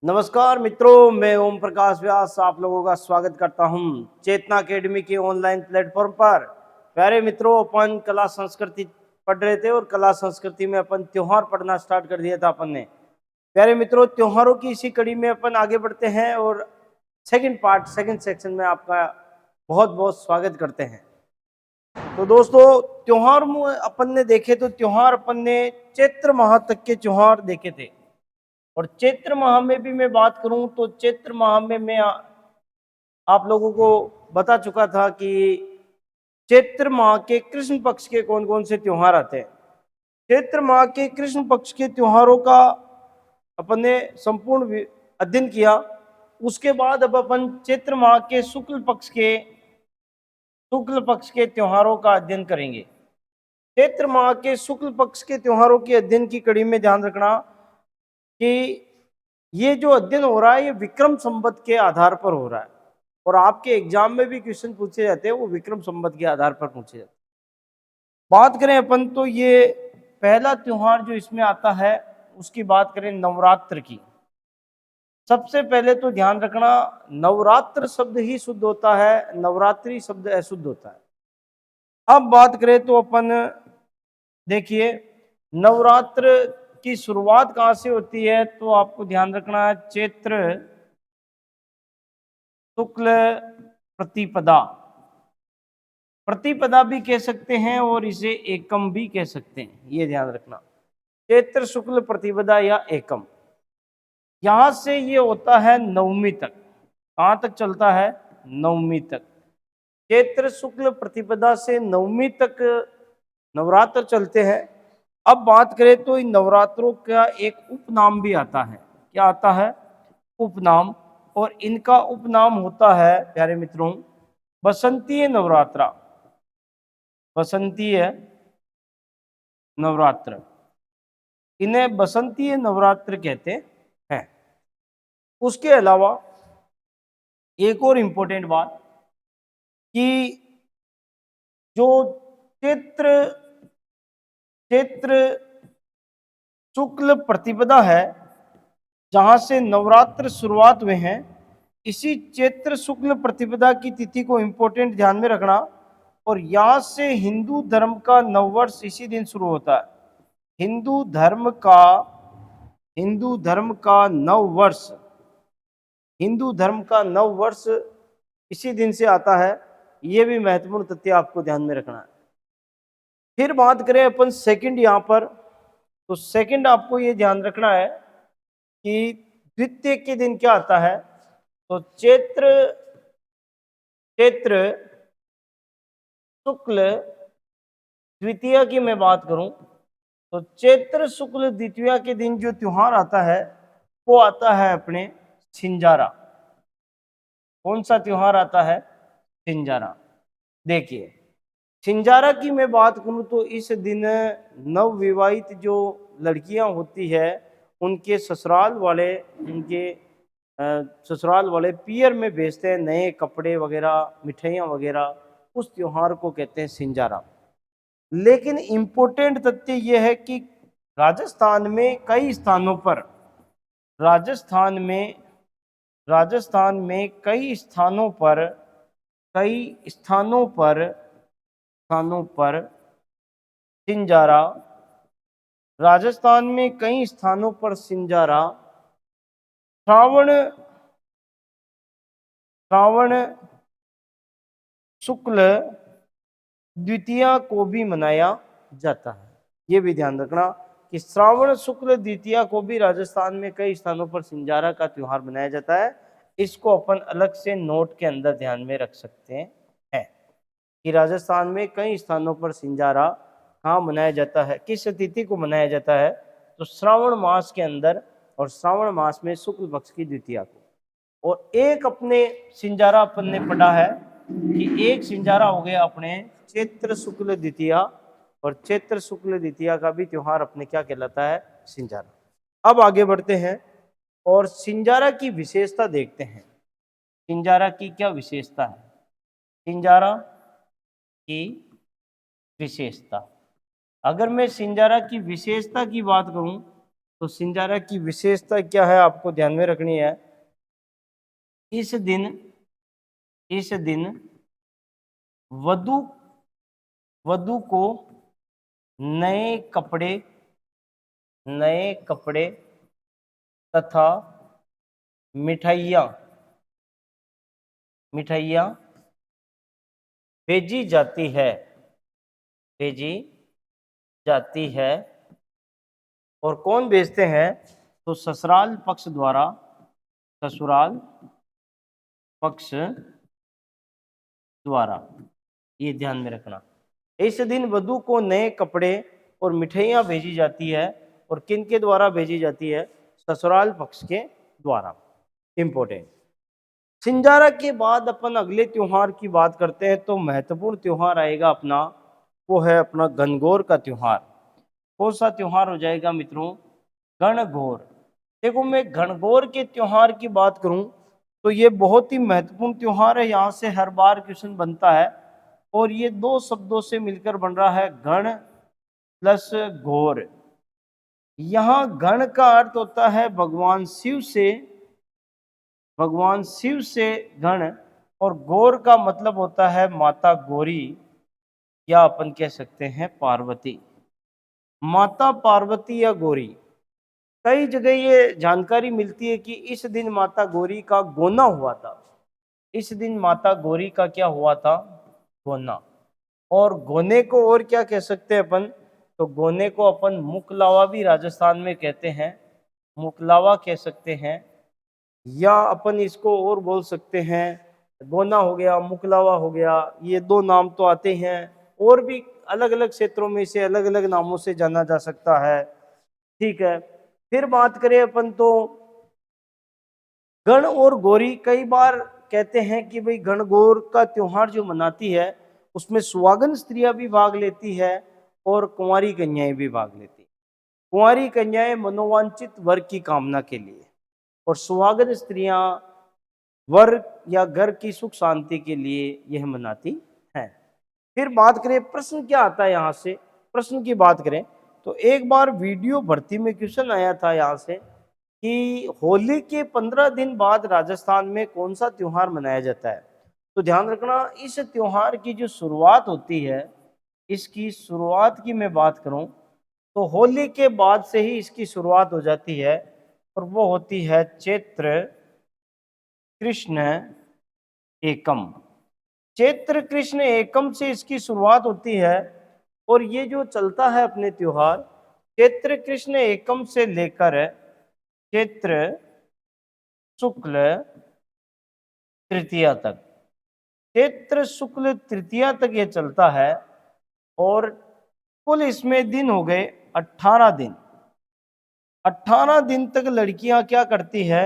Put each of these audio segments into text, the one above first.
नमस्कार मित्रों, मैं ओम प्रकाश व्यास आप लोगों का स्वागत करता हूं चेतना एकेडमी के ऑनलाइन प्लेटफॉर्म पर। प्यारे मित्रों, अपन कला संस्कृति पढ़ रहे थे और कला संस्कृति में अपन त्योहार पढ़ना स्टार्ट कर दिया था अपन ने। प्यारे मित्रों, त्योहारों की इसी कड़ी में अपन आगे बढ़ते हैं और सेकंड सेक्शन में आपका बहुत बहुत स्वागत करते हैं। तो दोस्तों, त्योहार में अपन ने देखे तो त्योहार अपन ने चैत्र माह तक के त्योहार देखे थे। और चैत्र माह में भी मैं बात करूं तो चैत्र माह में मैं आप लोगों को बता चुका था कि चैत्र माह के कृष्ण पक्ष के कौन कौन से त्योहार आते हैं। चैत्र माह के कृष्ण पक्ष के त्योहारों का अपन ने संपूर्ण अध्ययन किया। उसके बाद अब अपन चैत्र माह के शुक्ल पक्ष के त्योहारों का अध्ययन करेंगे। चैत्र माह के शुक्ल पक्ष के त्योहारों के अध्ययन की कड़ी में ध्यान रखना कि ये जो अध्ययन हो रहा है ये विक्रम संवत के आधार पर हो रहा है और आपके एग्जाम में भी क्वेश्चन पूछे जाते हैं वो विक्रम संवत के आधार पर पूछे जाते हैं। बात करें अपन तो ये पहला त्योहार जो इसमें आता है उसकी बात करें नवरात्र की। सबसे पहले तो ध्यान रखना, नवरात्र शब्द ही शुद्ध होता है, नवरात्रि शब्द अशुद्ध होता है। अब बात करें तो अपन देखिए नवरात्र की शुरुआत कहाँ से होती है, तो आपको ध्यान रखना है चैत्र शुक्ल प्रतिपदा। प्रतिपदा भी कह सकते हैं और इसे एकम भी कह सकते हैं, ये ध्यान रखना। चैत्र शुक्ल प्रतिपदा या एकम, यहां से ये होता है नवमी तक। कहां तक चलता है? नवमी तक। चैत्र शुक्ल प्रतिपदा से नवमी तक नवरात्र चलते हैं। अब बात करें तो इन नवरात्रों का एक उपनाम भी आता है। क्या आता है? उपनाम। और इनका उपनाम होता है प्यारे मित्रों बसंतीय नवरात्रा। बसंतीय नवरात्र, इन्हें बसंतीय नवरात्र कहते हैं। उसके अलावा एक और इंपॉर्टेंट बात कि जो चैत्र चैत्र शुक्ल प्रतिपदा है जहां से नवरात्र शुरुआत हुए हैं, इसी चैत्र शुक्ल प्रतिपदा की तिथि को इंपॉर्टेंट ध्यान में रखना। और यहां से हिंदू धर्म का नववर्ष इसी दिन शुरू होता है। हिंदू धर्म का नववर्ष, हिंदू धर्म का नववर्ष इसी दिन से आता है। यह भी महत्वपूर्ण तथ्य आपको ध्यान में रखना है। फिर बात करें अपन सेकंड यहां पर, तो सेकंड आपको यह ध्यान रखना है कि द्वितीय के दिन क्या आता है। तो चैत्र शुक्ल द्वितीया की मैं बात करूं तो चैत्र शुक्ल द्वितीया के दिन जो त्योहार आता है वो आता है अपने सिंजारा। कौन सा त्योहार आता है? सिंजारा। देखिए सिंजारा की मैं बात करूं तो इस दिन नवविवाहित जो लड़कियां होती है उनके ससुराल वाले पियर में भेजते हैं नए कपड़े वगैरह, मिठाइयाँ वगैरह। उस त्योहार को कहते हैं सिंजारा। लेकिन इम्पोर्टेंट तथ्य यह है कि राजस्थान में कई स्थानों पर सिंजारा, राजस्थान में कई स्थानों पर सिंजारा श्रावण शुक्ल द्वितीया को भी मनाया जाता है। ये भी ध्यान रखना कि श्रावण शुक्ल द्वितीया को भी राजस्थान में कई स्थानों पर सिंजारा का त्योहार मनाया जाता है। इसको अपन अलग से नोट के अंदर ध्यान में रख सकते हैं कि राजस्थान में कई स्थानों पर सिंजारा कहाँ मनाया जाता है, किस तिथि को मनाया जाता है। तो श्रावण मास के अंदर, और श्रावण मास में शुक्ल पक्ष की द्वितीया को। और एक अपने सिंजारा अपन ने पढ़ा है कि एक सिंजारा हो गया अपने चैत्र शुक्ल द्वितीया, और चैत्र शुक्ल द्वितीया का भी त्योहार अपने क्या कहलाता है? सिंजारा। अब आगे बढ़ते हैं और सिंजारा की विशेषता देखते हैं। सिंजारा की क्या विशेषता है? सिंजारा की विशेषता, अगर मैं सिंजारा की विशेषता की बात करूं तो सिंजारा की विशेषता क्या है आपको ध्यान में रखनी है। इस दिन वधु वधु को नए कपड़े तथा मिठाइयाँ भेजी जाती है। और कौन भेजते हैं? तो ससुराल पक्ष द्वारा। ये ध्यान में रखना। इस दिन वधु को नए कपड़े और मिठाइयाँ भेजी जाती है। और किन के द्वारा भेजी जाती है? ससुराल पक्ष के द्वारा। इंपॉर्टेंट। सिंजारा के बाद अपन अगले त्योहार की बात करते हैं तो महत्वपूर्ण त्योहार आएगा अपना, वो है अपना गणगौर का त्योहार। कौन सा त्योहार हो जाएगा मित्रों? गणगौर। देखो, मैं गणगौर के त्योहार की बात करूं तो ये बहुत ही महत्वपूर्ण त्योहार है। यहाँ से हर बार क्वेश्चन बनता है और ये दो शब्दों से मिलकर बन रहा है, गण प्लस गौर। यहाँ गण का अर्थ होता है भगवान शिव से गण, और गौर का मतलब होता है माता गौरी, या अपन कह सकते हैं पार्वती, माता पार्वती या गौरी। कई जगह ये जानकारी मिलती है कि इस दिन माता गौरी का गोना हुआ था। इस दिन माता गौरी का क्या हुआ था? गोना। और गोने को और क्या कह सकते हैं अपन? तो गोने को अपन मुकलावा भी राजस्थान में कहते हैं, मुकलावा कह सकते हैं, या अपन इसको और बोल सकते हैं, गोना हो गया, मुकलावा हो गया। ये दो नाम तो आते हैं, और भी अलग अलग क्षेत्रों में इसे अलग अलग नामों से जाना जा सकता है। ठीक है, फिर बात करें अपन तो गण और गौरी। कई बार कहते हैं कि भाई गणगौर का त्योहार जो मनाती है उसमें सुहागन स्त्रियां भी भाग लेती है और कुंवारी कन्याएं भी भाग लेती है। कुंवारी कन्याएं मनोवांछित वर की कामना के लिए, और सुहागन स्त्रियां वर या घर की सुख शांति के लिए यह मनाती हैं। फिर बात करें प्रश्न क्या आता है यहाँ से, प्रश्न की बात करें तो एक बार वीडियो भर्ती में क्वेश्चन आया था यहाँ से कि होली के 15 दिन बाद राजस्थान में कौन सा त्योहार मनाया जाता है। तो ध्यान रखना, इस त्योहार की जो शुरुआत होती है, इसकी शुरुआत की मैं बात करूं तो होली के बाद से ही इसकी शुरुआत हो जाती है, और वो होती है चैत्र कृष्ण एकम। चैत्र कृष्ण एकम से इसकी शुरुआत होती है, और ये जो चलता है अपने त्योहार चैत्र कृष्ण एकम से लेकर चैत्र शुक्ल तृतीया तक, चैत्र शुक्ल तृतीया तक ये चलता है। और कुल इसमें दिन हो गए 18 दिन। 18 दिन तक लड़कियां क्या करती है?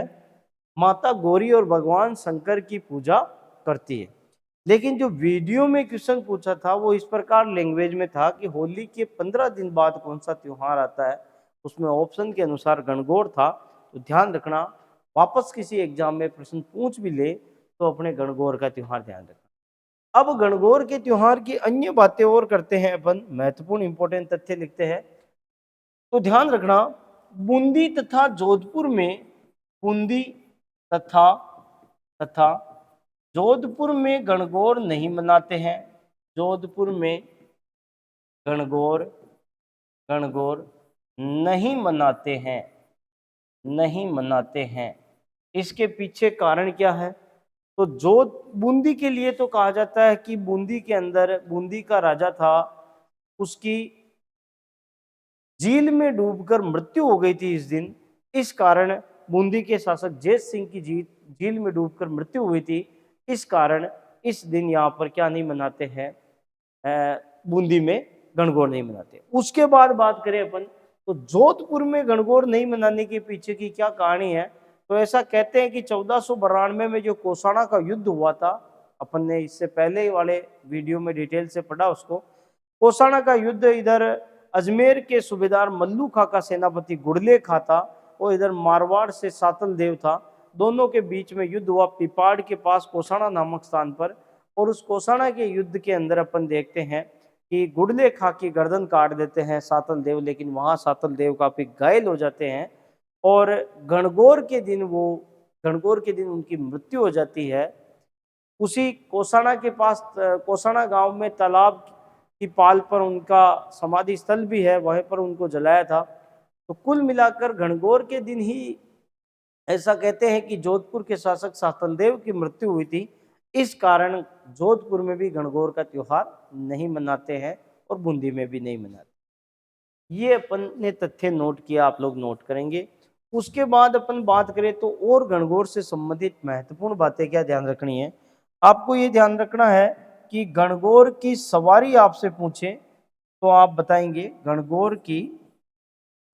माता गौरी और भगवान शंकर की पूजा करती है। लेकिन जो वीडियो में क्वेश्चन पूछा था वो इस प्रकार लैंग्वेज में था कि होली के 15 दिन बाद कौन सा त्योहार आता है, उसमें ऑप्शन के अनुसार गणगौर था। तो ध्यान रखना, वापस किसी एग्जाम में प्रश्न पूछ भी ले तो अपने गणगौर का त्योहार ध्यान रखना। अब गणगौर के त्योहार की अन्य बातें और करते हैं अपन, महत्वपूर्ण इंपॉर्टेंट तथ्य लिखते हैं। तो ध्यान रखना, बूंदी तथा जोधपुर में, बूंदी तथा तथा जोधपुर में गणगौर नहीं मनाते हैं। जोधपुर में गणगौर नहीं मनाते हैं, नहीं मनाते हैं। इसके पीछे कारण क्या है? तो बूंदी के लिए तो कहा जाता है कि बूंदी के अंदर, बूंदी का राजा था, उसकी झील में डूबकर मृत्यु हो गई थी इस दिन। इस कारण बूंदी के शासक जैत सिंह की झील में डूबकर मृत्यु हुई थी। इस कारण इस दिन यहाँ पर क्या नहीं मनाते हैं, बूंदी में गणगौर नहीं मनाते। उसके बाद बात करें अपन तो जोधपुर में गणगौर नहीं मनाने के पीछे की क्या कहानी है? तो ऐसा कहते हैं कि 1492 में जो कोसाना का युद्ध हुआ था, अपन ने इससे पहले वाले वीडियो में डिटेल से पढ़ा उसको। कोसाना का युद्ध, इधर अजमेर के सूबेदार मल्लू खा का सेनापति गुड़ले खा था, और इधर मारवाड़ से सातल देव था। दोनों के बीच में युद्ध हुआ पिपाड़ के पास कोसाना नामक स्थान पर। और उस कोसाना के युद्ध के अंदर अपन देखते हैं कि गुड़ले खा के गर्दन काट देते हैं सातल देव, लेकिन वहां सातल देव काफी घायल हो जाते हैं और गणगौर के दिन उनकी मृत्यु हो जाती है। उसी कोसाना के पास, कोसाना गांव में तालाब की पाल पर उनका समाधि स्थल भी है, वहीं पर उनको जलाया था। तो कुल मिलाकर गणगौर के दिन ही ऐसा कहते हैं कि जोधपुर के शासक सातलदेव की मृत्यु हुई थी। इस कारण जोधपुर में भी गणगौर का त्योहार नहीं मनाते हैं और बूंदी में भी नहीं मनाते। ये अपन ने तथ्य नोट किया, आप लोग नोट करेंगे। उसके बाद अपन बात करें तो और गणगौर से संबंधित महत्वपूर्ण बातें क्या ध्यान रखनी है। आपको ये ध्यान रखना है कि गणगौर की सवारी आपसे पूछे तो आप बताएंगे गणगौर की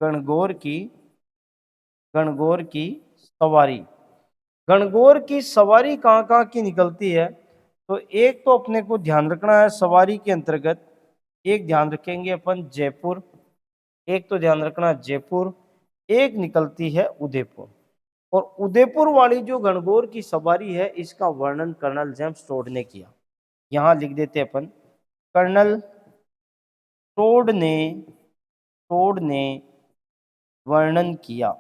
गणगौर की सवारी। गणगौर की सवारी कहाँ कहाँ की निकलती है, तो एक तो अपने को ध्यान रखना है सवारी के अंतर्गत, एक ध्यान रखेंगे अपन जयपुर, एक तो ध्यान रखना जयपुर, एक निकलती है उदयपुर। और उदयपुर वाली जो गणगौर की सवारी है इसका वर्णन कर्नल जेम्स टोड ने किया। यहां लिख देते अपन, कर्नल टोड ने टोड ने वर्णन किया।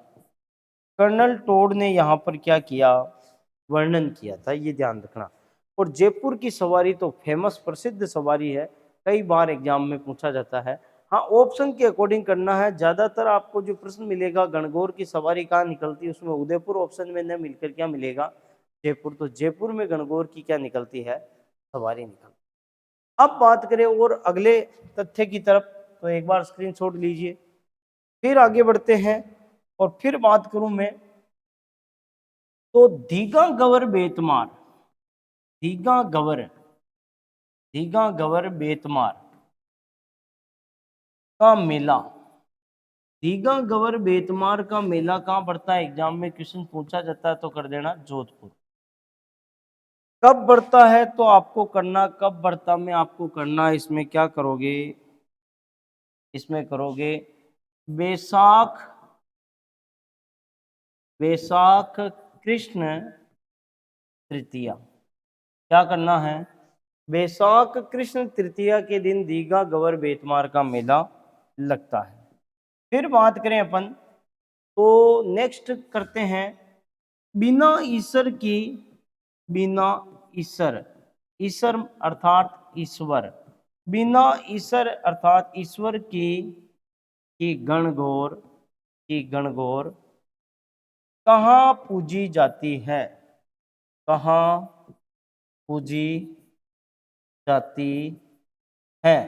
कर्नल टोड ने यहाँ पर क्या किया, वर्णन किया था, ये ध्यान रखना। और जयपुर की सवारी तो फेमस प्रसिद्ध सवारी है, कई बार एग्जाम में पूछा जाता है। हाँ, ऑप्शन के अकॉर्डिंग करना है। ज्यादातर आपको जो प्रश्न मिलेगा गणगौर की सवारी कहाँ निकलती है, उसमें उदयपुर ऑप्शन में न मिलकर क्या मिलेगा, जयपुर। तो जयपुर में गणगौर की क्या निकलती है, सवारी निकलती। अब बात करें और अगले तथ्य की तरफ, तो एक बार स्क्रीनशॉट लीजिए, फिर आगे बढ़ते हैं। और फिर बात करूं मैं तो दीघा गवर बेतमार, दीघा गवर बेतमार का मेला, दीघा गवर बेतमार का मेला कहां पड़ता है, एग्जाम में क्वेश्चन पूछा जाता है तो कर देना जोधपुर। कब बढ़ता है तो आपको करना, कब बढ़ता में आपको करना, इसमें क्या करोगे, इसमें करोगे बैसाख, बैसाख कृष्ण तृतीया। क्या करना है, बैसाख कृष्ण तृतीया के दिन दीघा गवर बेतमार का मेला लगता है। फिर बात करें अपन तो नेक्स्ट करते हैं बिना ईश्वर की, बिना ईश्वर, ईश्वर अर्थात ईश्वर, बिना ईश्वर अर्थात ईश्वर की गणगौर, की गणगौर कहाँ पूजी जाती है, कहाँ पूजी जाती है।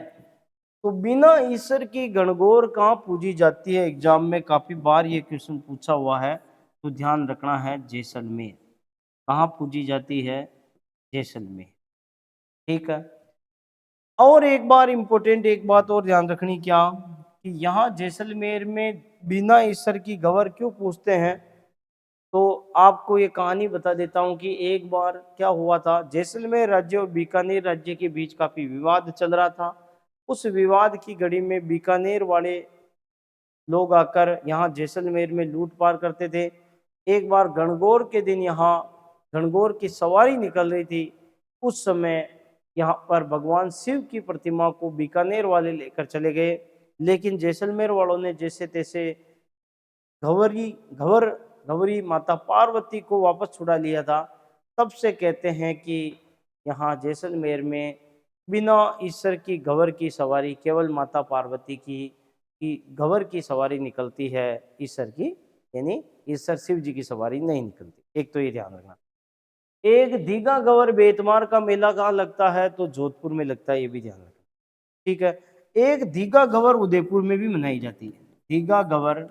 तो बिना ईश्वर की गणगौर कहाँ पूजी जाती है, एग्जाम में काफी बार ये क्वेश्चन पूछा हुआ है, तो ध्यान रखना है जैसलमेर। कहाँ पूजी जाती है, जैसलमेर। ठीक है। और एक बार इंपॉर्टेंट एक बात और ध्यान रखनी, क्या कि यहाँ जैसलमेर में बिना ईश्वर की गवर क्यों पूछते हैं। तो आपको ये कहानी बता देता हूँ कि एक बार क्या हुआ था, जैसलमेर राज्य और बीकानेर राज्य के बीच काफी विवाद चल रहा था। उस विवाद की घड़ी में बीकानेर वाले लोग आकर यहाँ जैसलमेर में लूटपाट करते थे। एक बार गणगौर के दिन यहाँ गणगौर की सवारी निकल रही थी, उस समय यहाँ पर भगवान शिव की प्रतिमा को बीकानेर वाले लेकर चले गए, लेकिन जैसलमेर वालों ने जैसे तैसे घवरी घवर घवरी माता पार्वती को वापस छुड़ा लिया था। तब से कहते हैं कि यहाँ जैसलमेर में बिना ईश्वर की घवर की सवारी, केवल माता पार्वती की घवर की सवारी निकलती है, ईश्वर की यानी ईश्वर शिव जी की सवारी नहीं निकलती। एक तो ये ध्यान रखना। एक दीघा गवर बेतमार का मेला कहाँ लगता है, तो जोधपुर में लगता है, ये भी ध्यान रखना। ठीक है। एक दीघा गवर उदयपुर में भी मनाई जाती है, दीघा गवर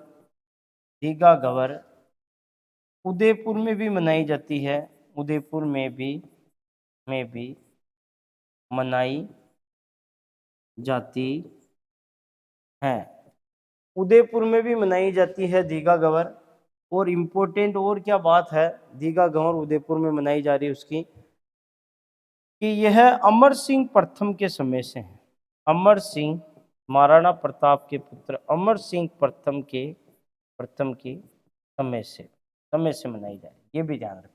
उदयपुर में भी मनाई जाती है, उदयपुर में भी मनाई जाती है, उदयपुर में भी मनाई जाती है दीघा गवर। और इम्पोर्टेंट और क्या बात है दीघा गवर उदयपुर में मनाई जा रही है उसकी, कि यह अमर सिंह प्रथम के समय से है, अमर सिंह महाराणा प्रताप के पुत्र अमर सिंह प्रथम की समय से मनाई जाए, ये भी ध्यान रखें।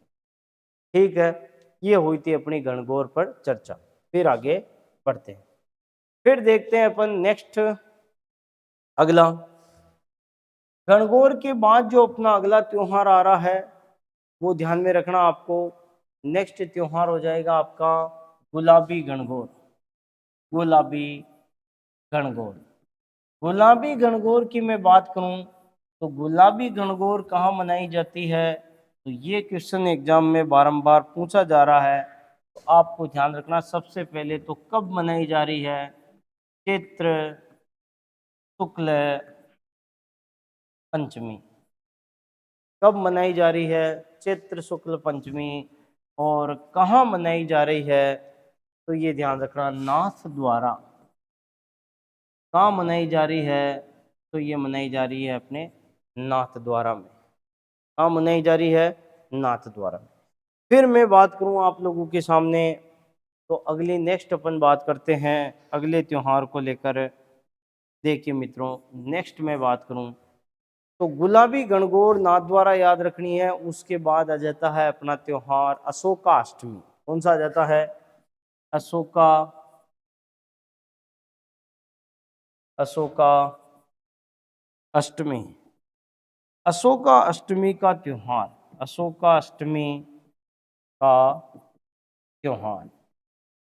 ठीक है, ये हुई थी अपनी गणगौर पर चर्चा। फिर आगे बढ़ते हैं। फिर देखते हैं अपन नेक्स्ट अगला, गणगौर के बाद जो अपना अगला त्योहार आ रहा है वो ध्यान में रखना आपको। नेक्स्ट त्योहार हो जाएगा आपका गुलाबी गणगौर। गुलाबी गणगौर, गुलाबी गणगौर की मैं बात करूं तो गुलाबी गणगौर कहाँ मनाई जाती है, तो ये क्वेश्चन एग्जाम में बारंबार पूछा जा रहा है। तो आपको ध्यान रखना सबसे पहले तो कब मनाई जा रही है, चैत्र शुक्ल पंचमी। कब मनाई जा रही है, चैत्र शुक्ल पंचमी। और कहाँ मनाई जा रही है, तो ये ध्यान रखना नाथ द्वारा। कहाँ मनाई जा रही है, तो ये मनाई जा रही है अपने नाथ द्वारा में। कहाँ मनाई जा रही है, नाथ द्वारा में। फिर मैं बात करूं आप लोगों के सामने, तो अगली नेक्स्ट अपन बात करते हैं अगले त्योहार को लेकर। देखिए मित्रों, नेक्स्ट मैं बात करूं तो गुलाबी गणगौर नाथ द्वारा याद रखनी है। उसके बाद आ जाता है अपना त्योहार अशोका अष्टमी। कौन सा आ जाता है, अशोका, अशोका अष्टमी। अशोका अष्टमी का त्योहार, अशोका अष्टमी का त्योहार।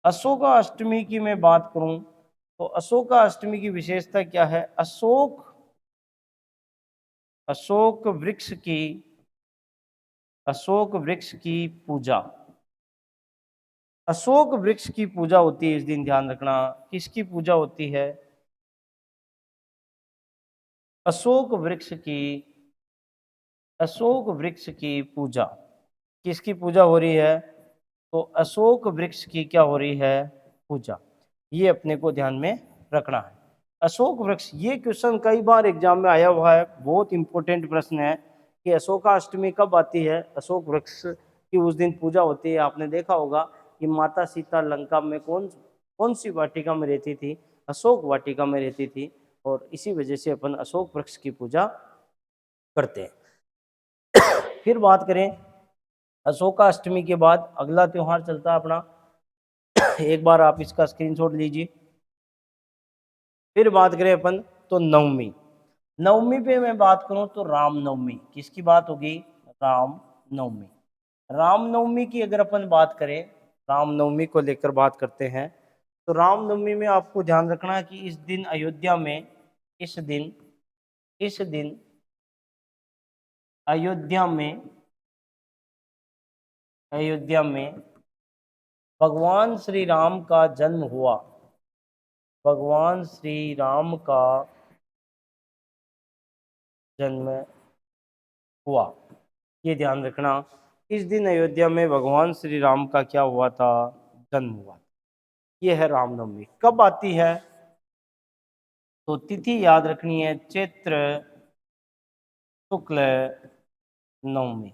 अशोका अष्टमी की मैं बात करूं तो अशोका अष्टमी की विशेषता क्या है, अशोक, अशोक वृक्ष की, अशोक वृक्ष की पूजा। अशोक वृक्ष की पूजा होती है इस दिन, ध्यान रखना। किसकी पूजा होती है, अशोक वृक्ष की, अशोक वृक्ष की पूजा। किसकी पूजा हो रही है, तो अशोक वृक्ष की क्या हो रही है, पूजा। ये अपने को ध्यान में रखना है। अशोक वृक्ष, ये क्वेश्चन कई बार एग्जाम में आया हुआ है, बहुत इंपॉर्टेंट प्रश्न है कि अशोका अष्टमी कब आती है, अशोक वृक्ष की उस दिन पूजा होती है। आपने देखा होगा कि माता सीता लंका में कौन कौन सी वाटिका में रहती थी, अशोक वाटिका में रहती थी। और इसी वजह से अपन अशोक वृक्ष की पूजा करते हैं। फिर बात करें अशोका अष्टमी के बाद अगला त्योहार चलता है अपना, एक बार आप इसका स्क्रीनशॉट लीजिए। फिर बात करें अपन तो नवमी। नवमी पे मैं बात करूं तो रामनवमी। किसकी बात होगी, रामनवमी। रामनवमी की अगर अपन बात करें, रामनवमी को लेकर बात करते हैं, तो रामनवमी में आपको ध्यान रखना कि इस दिन अयोध्या में, इस दिन, इस दिन अयोध्या में, अयोध्या में भगवान श्री राम का जन्म हुआ। भगवान श्री राम का जन्म हुआ, ये ध्यान रखना। इस दिन अयोध्या में भगवान श्री राम का क्या हुआ था, जन्म हुआ। ये है रामनवमी। कब आती है, तो तिथि याद रखनी है, चैत्र शुक्ल नवमी।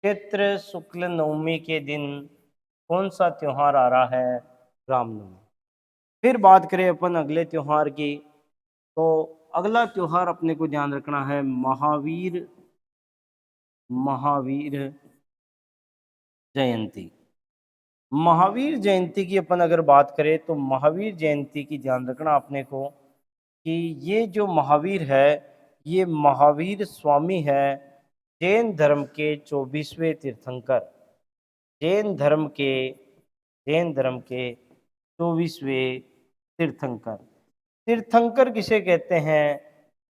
चैत्र शुक्ल नवमी के दिन कौन सा त्योहार आ रहा है, रामनवमी। फिर बात करें अपन अगले त्योहार की, तो अगला त्योहार अपने को ध्यान रखना है महावीर, महावीर जयंती। महावीर जयंती की अपन अगर बात करें तो महावीर जयंती की ध्यान रखना अपने को कि ये जो महावीर है, ये महावीर स्वामी है, जैन धर्म के 24वें तीर्थंकर। जैन धर्म के, जैन धर्म के 24वें तीर्थंकर। तीर्थंकर किसे कहते हैं,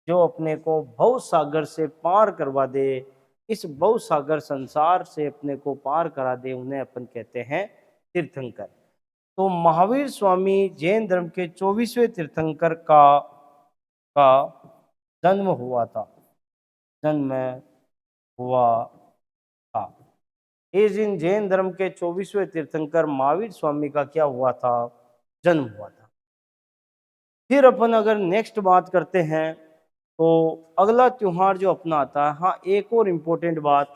जो अपने को भव सागर से पार करवा दे, इस भव सागर संसार से अपने को पार करा दे, उन्हें अपन कहते हैं तीर्थंकर। तो महावीर स्वामी जैन धर्म के 24वें तीर्थंकर का जन्म हुआ था, जन्म हुआ था। इस दिन जैन धर्म के 24वें तीर्थंकर महावीर स्वामी का क्या हुआ था, जन्म हुआ था। फिर अपन अगर नेक्स्ट बात करते हैं तो अगला त्योहार जो अपना आता है, हाँ एक और इम्पोर्टेंट बात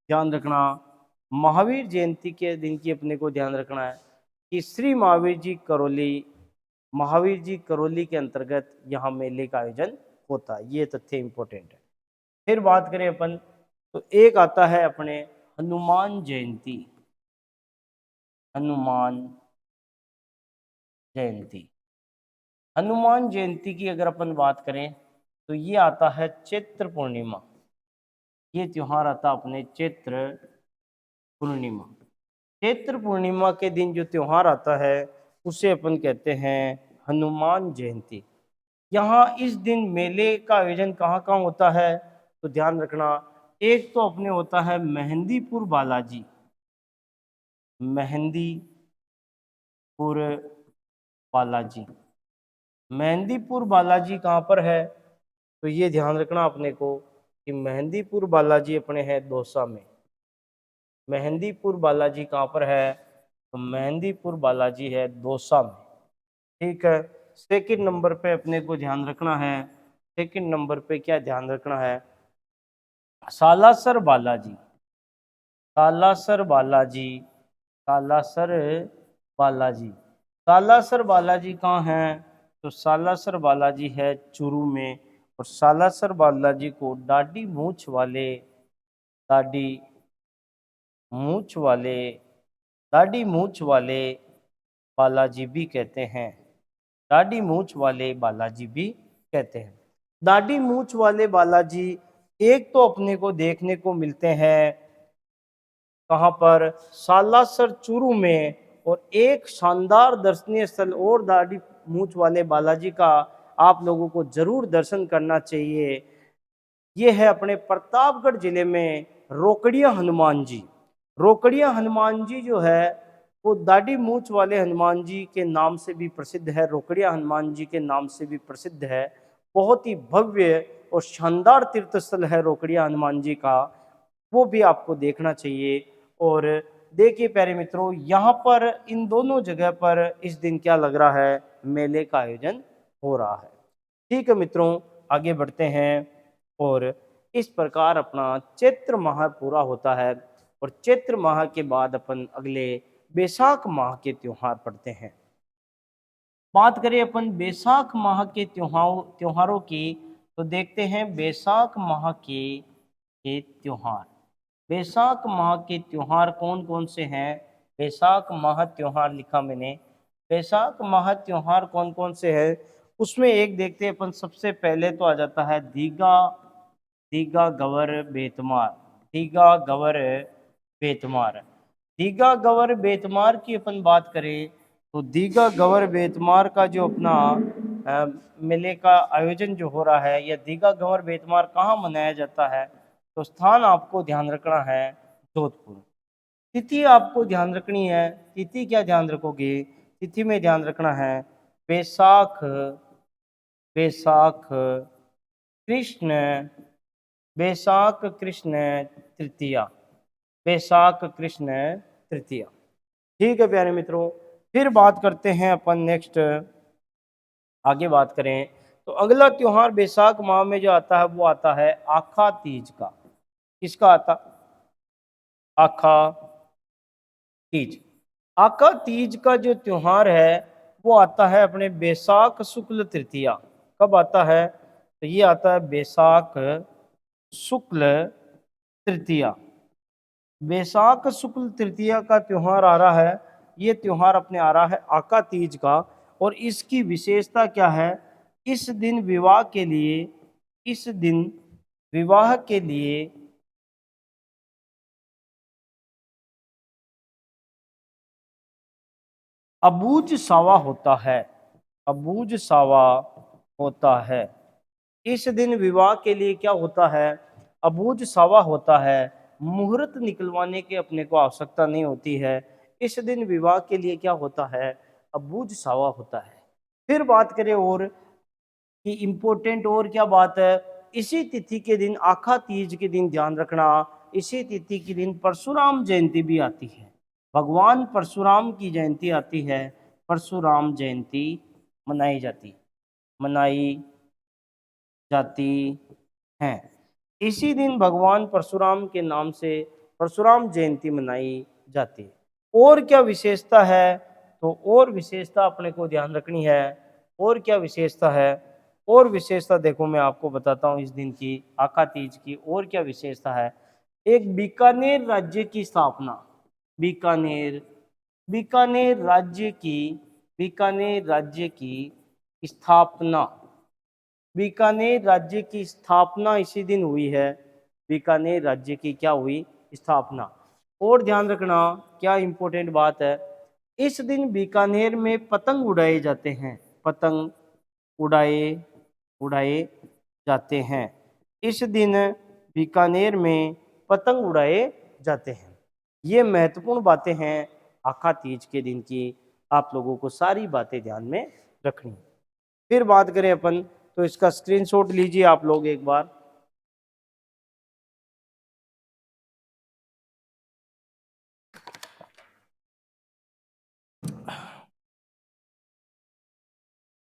ध्यान रखना, महावीर जयंती के दिन की अपने को ध्यान रखना है कि श्री महावीर जी करौली, महावीर जी करौली के अंतर्गत यहाँ मेले का आयोजन होता है। ये तथ्य इम्पोर्टेंट है। फिर बात करें अपन तो एक आता है अपने हनुमान जयंती, हनुमान जयंती। हनुमान जयंती की अगर अपन बात करें तो ये आता है चैत्र पूर्णिमा। ये त्योहार आता अपने चैत्र पूर्णिमा। चैत्र पूर्णिमा के दिन जो त्योहार आता है उसे अपन कहते हैं हनुमान जयंती। यहाँ इस दिन मेले का आयोजन कहाँ कहाँ होता है तो ध्यान रखना। एक तो अपने होता है मेहंदीपुर बालाजी, मेहंदीपुर बालाजी। मेहंदीपुर बालाजी कहाँ पर है तो ये ध्यान रखना अपने को कि मेहंदीपुर बालाजी अपने है दौसा में। मेहंदीपुर बालाजी कहाँ पर है तो मेहंदीपुर बालाजी है दौसा में। ठीक है। सेकंड नंबर पे अपने को ध्यान रखना है, सेकंड नंबर पे क्या ध्यान रखना है, सालासर बालाजी। सालासर बालाजी, सालासर बालाजी। सालासर बालाजी कहाँ है तो सालासर बालाजी है चूरू में। और सालासर बालाजी को दाढ़ी मूछ वाले, दाढ़ी मूछ वाले, दाढ़ी मूछ वाले बालाजी भी कहते हैं। दाढ़ी मूछ वाले बालाजी भी कहते हैं। दाढ़ी मूछ वाले बालाजी एक तो अपने को देखने को मिलते हैं कहाँ पर, सालासर चूरू में। और एक शानदार दर्शनीय स्थल और दाढ़ी मूछ वाले बालाजी का आप लोगों को जरूर दर्शन करना चाहिए। ये है अपने प्रतापगढ़ जिले में रोकड़िया हनुमान जी। रोकड़िया हनुमान जी जो है वो दाढ़ी मूछ वाले हनुमान जी के नाम से भी प्रसिद्ध है, रोकड़िया हनुमान जी के नाम से भी प्रसिद्ध है। बहुत ही भव्य और शानदार तीर्थ स्थल है रोकड़िया हनुमान जी का, वो भी आपको देखना चाहिए। और देखिए प्यारे मित्रों, यहाँ पर इन दोनों जगह पर इस दिन क्या लग रहा है, मेले का आयोजन हो रहा है। ठीक है मित्रों, आगे बढ़ते हैं। और इस प्रकार अपना चैत्र माह पूरा होता है। और चैत्र माह के बाद अपन अगले बैसाख माह के त्योहार पढ़ते हैं। बात करें अपन बैसाख माह के त्योहारों की तो देखते हैं बैसाख माह के त्योहार। बैसाख माह के त्योहार कौन कौन से हैं, बैसाख माह त्योहार लिखा मैंने। बैसाख माह त्योहार कौन कौन से हैं उसमें एक देखते हैं अपन। सबसे पहले तो आ जाता है दीगा, दीगा गवर बेतमार। दीगा गवर बेतमार, दीगा गवर बेतमार की अपन बात करें तो दीगा गवर बेतमार का जो अपना मेले का आयोजन जो हो रहा है, या दीगा गवर बेतमार कहाँ मनाया जाता है तो स्थान आपको ध्यान रखना है जोधपुर। तिथि आपको ध्यान रखनी है, तिथि क्या ध्यान रखोगे, तिथि में ध्यान रखना है बैसाख, बैसाख कृष्ण, बैसाख कृष्ण तृतीया, बैसाख कृष्ण तृतीया। ठीक है प्यारे मित्रों, फिर बात करते हैं अपन नेक्स्ट, आगे बात करें तो अगला त्योहार बैसाख माह में जो आता है वो आता है आखा तीज का। किसका आता, आखा तीज। आखा तीज का जो त्योहार है वो आता है अपने बैसाख शुक्ल तृतीया। कब आता है तो ये आता है बैसाख शुक्ल तृतीया। बैसाख शुक्ल तृतीया का त्योहार आ रहा है, ये त्योहार अपने आ रहा है आका तीज का। और इसकी विशेषता क्या है, इस दिन विवाह के लिए, इस दिन विवाह के लिए अबूझ सावा होता है, अबूझ सावा होता है। इस दिन विवाह के लिए क्या होता है, अबूझ सावा होता है। मुहूर्त निकलवाने की अपने को आवश्यकता नहीं होती है। इस दिन विवाह के लिए क्या होता है, अबूझ सावा होता है। फिर बात करें और कि इम्पोर्टेंट और क्या बात है, इसी तिथि के दिन आखा तीज के दिन ध्यान रखना, इसी तिथि के दिन परशुराम जयंती भी आती है। भगवान परशुराम की जयंती आती है, परशुराम जयंती मनाई जाती, मनाई जाती हैं। इसी दिन भगवान परशुराम के नाम से परशुराम जयंती मनाई जाती है। और क्या विशेषता है तो और विशेषता अपने को ध्यान रखनी है। और क्या विशेषता है, और विशेषता देखो मैं आपको बताता हूँ इस दिन की, आका तीज की और क्या विशेषता है। एक बीकानेर राज्य की स्थापना, बीकानेर, बीकानेर राज्य की, बीकानेर राज्य की स्थापना, बीकानेर राज्य की स्थापना इसी दिन हुई है। बीकानेर राज्य की क्या हुई? स्थापना। और ध्यान रखना, क्या इंपॉर्टेंट बात है, इस दिन बीकानेर में पतंग उड़ाए जाते हैं। पतंग उड़ाए उड़ाए जाते हैं। इस दिन बीकानेर में पतंग उड़ाए जाते हैं। ये महत्वपूर्ण बातें हैं आखा तीज के दिन की, आप लोगों को सारी बातें ध्यान में रखनी। फिर बात करें अपन, तो इसका स्क्रीनशॉट लीजिए आप लोग एक बार।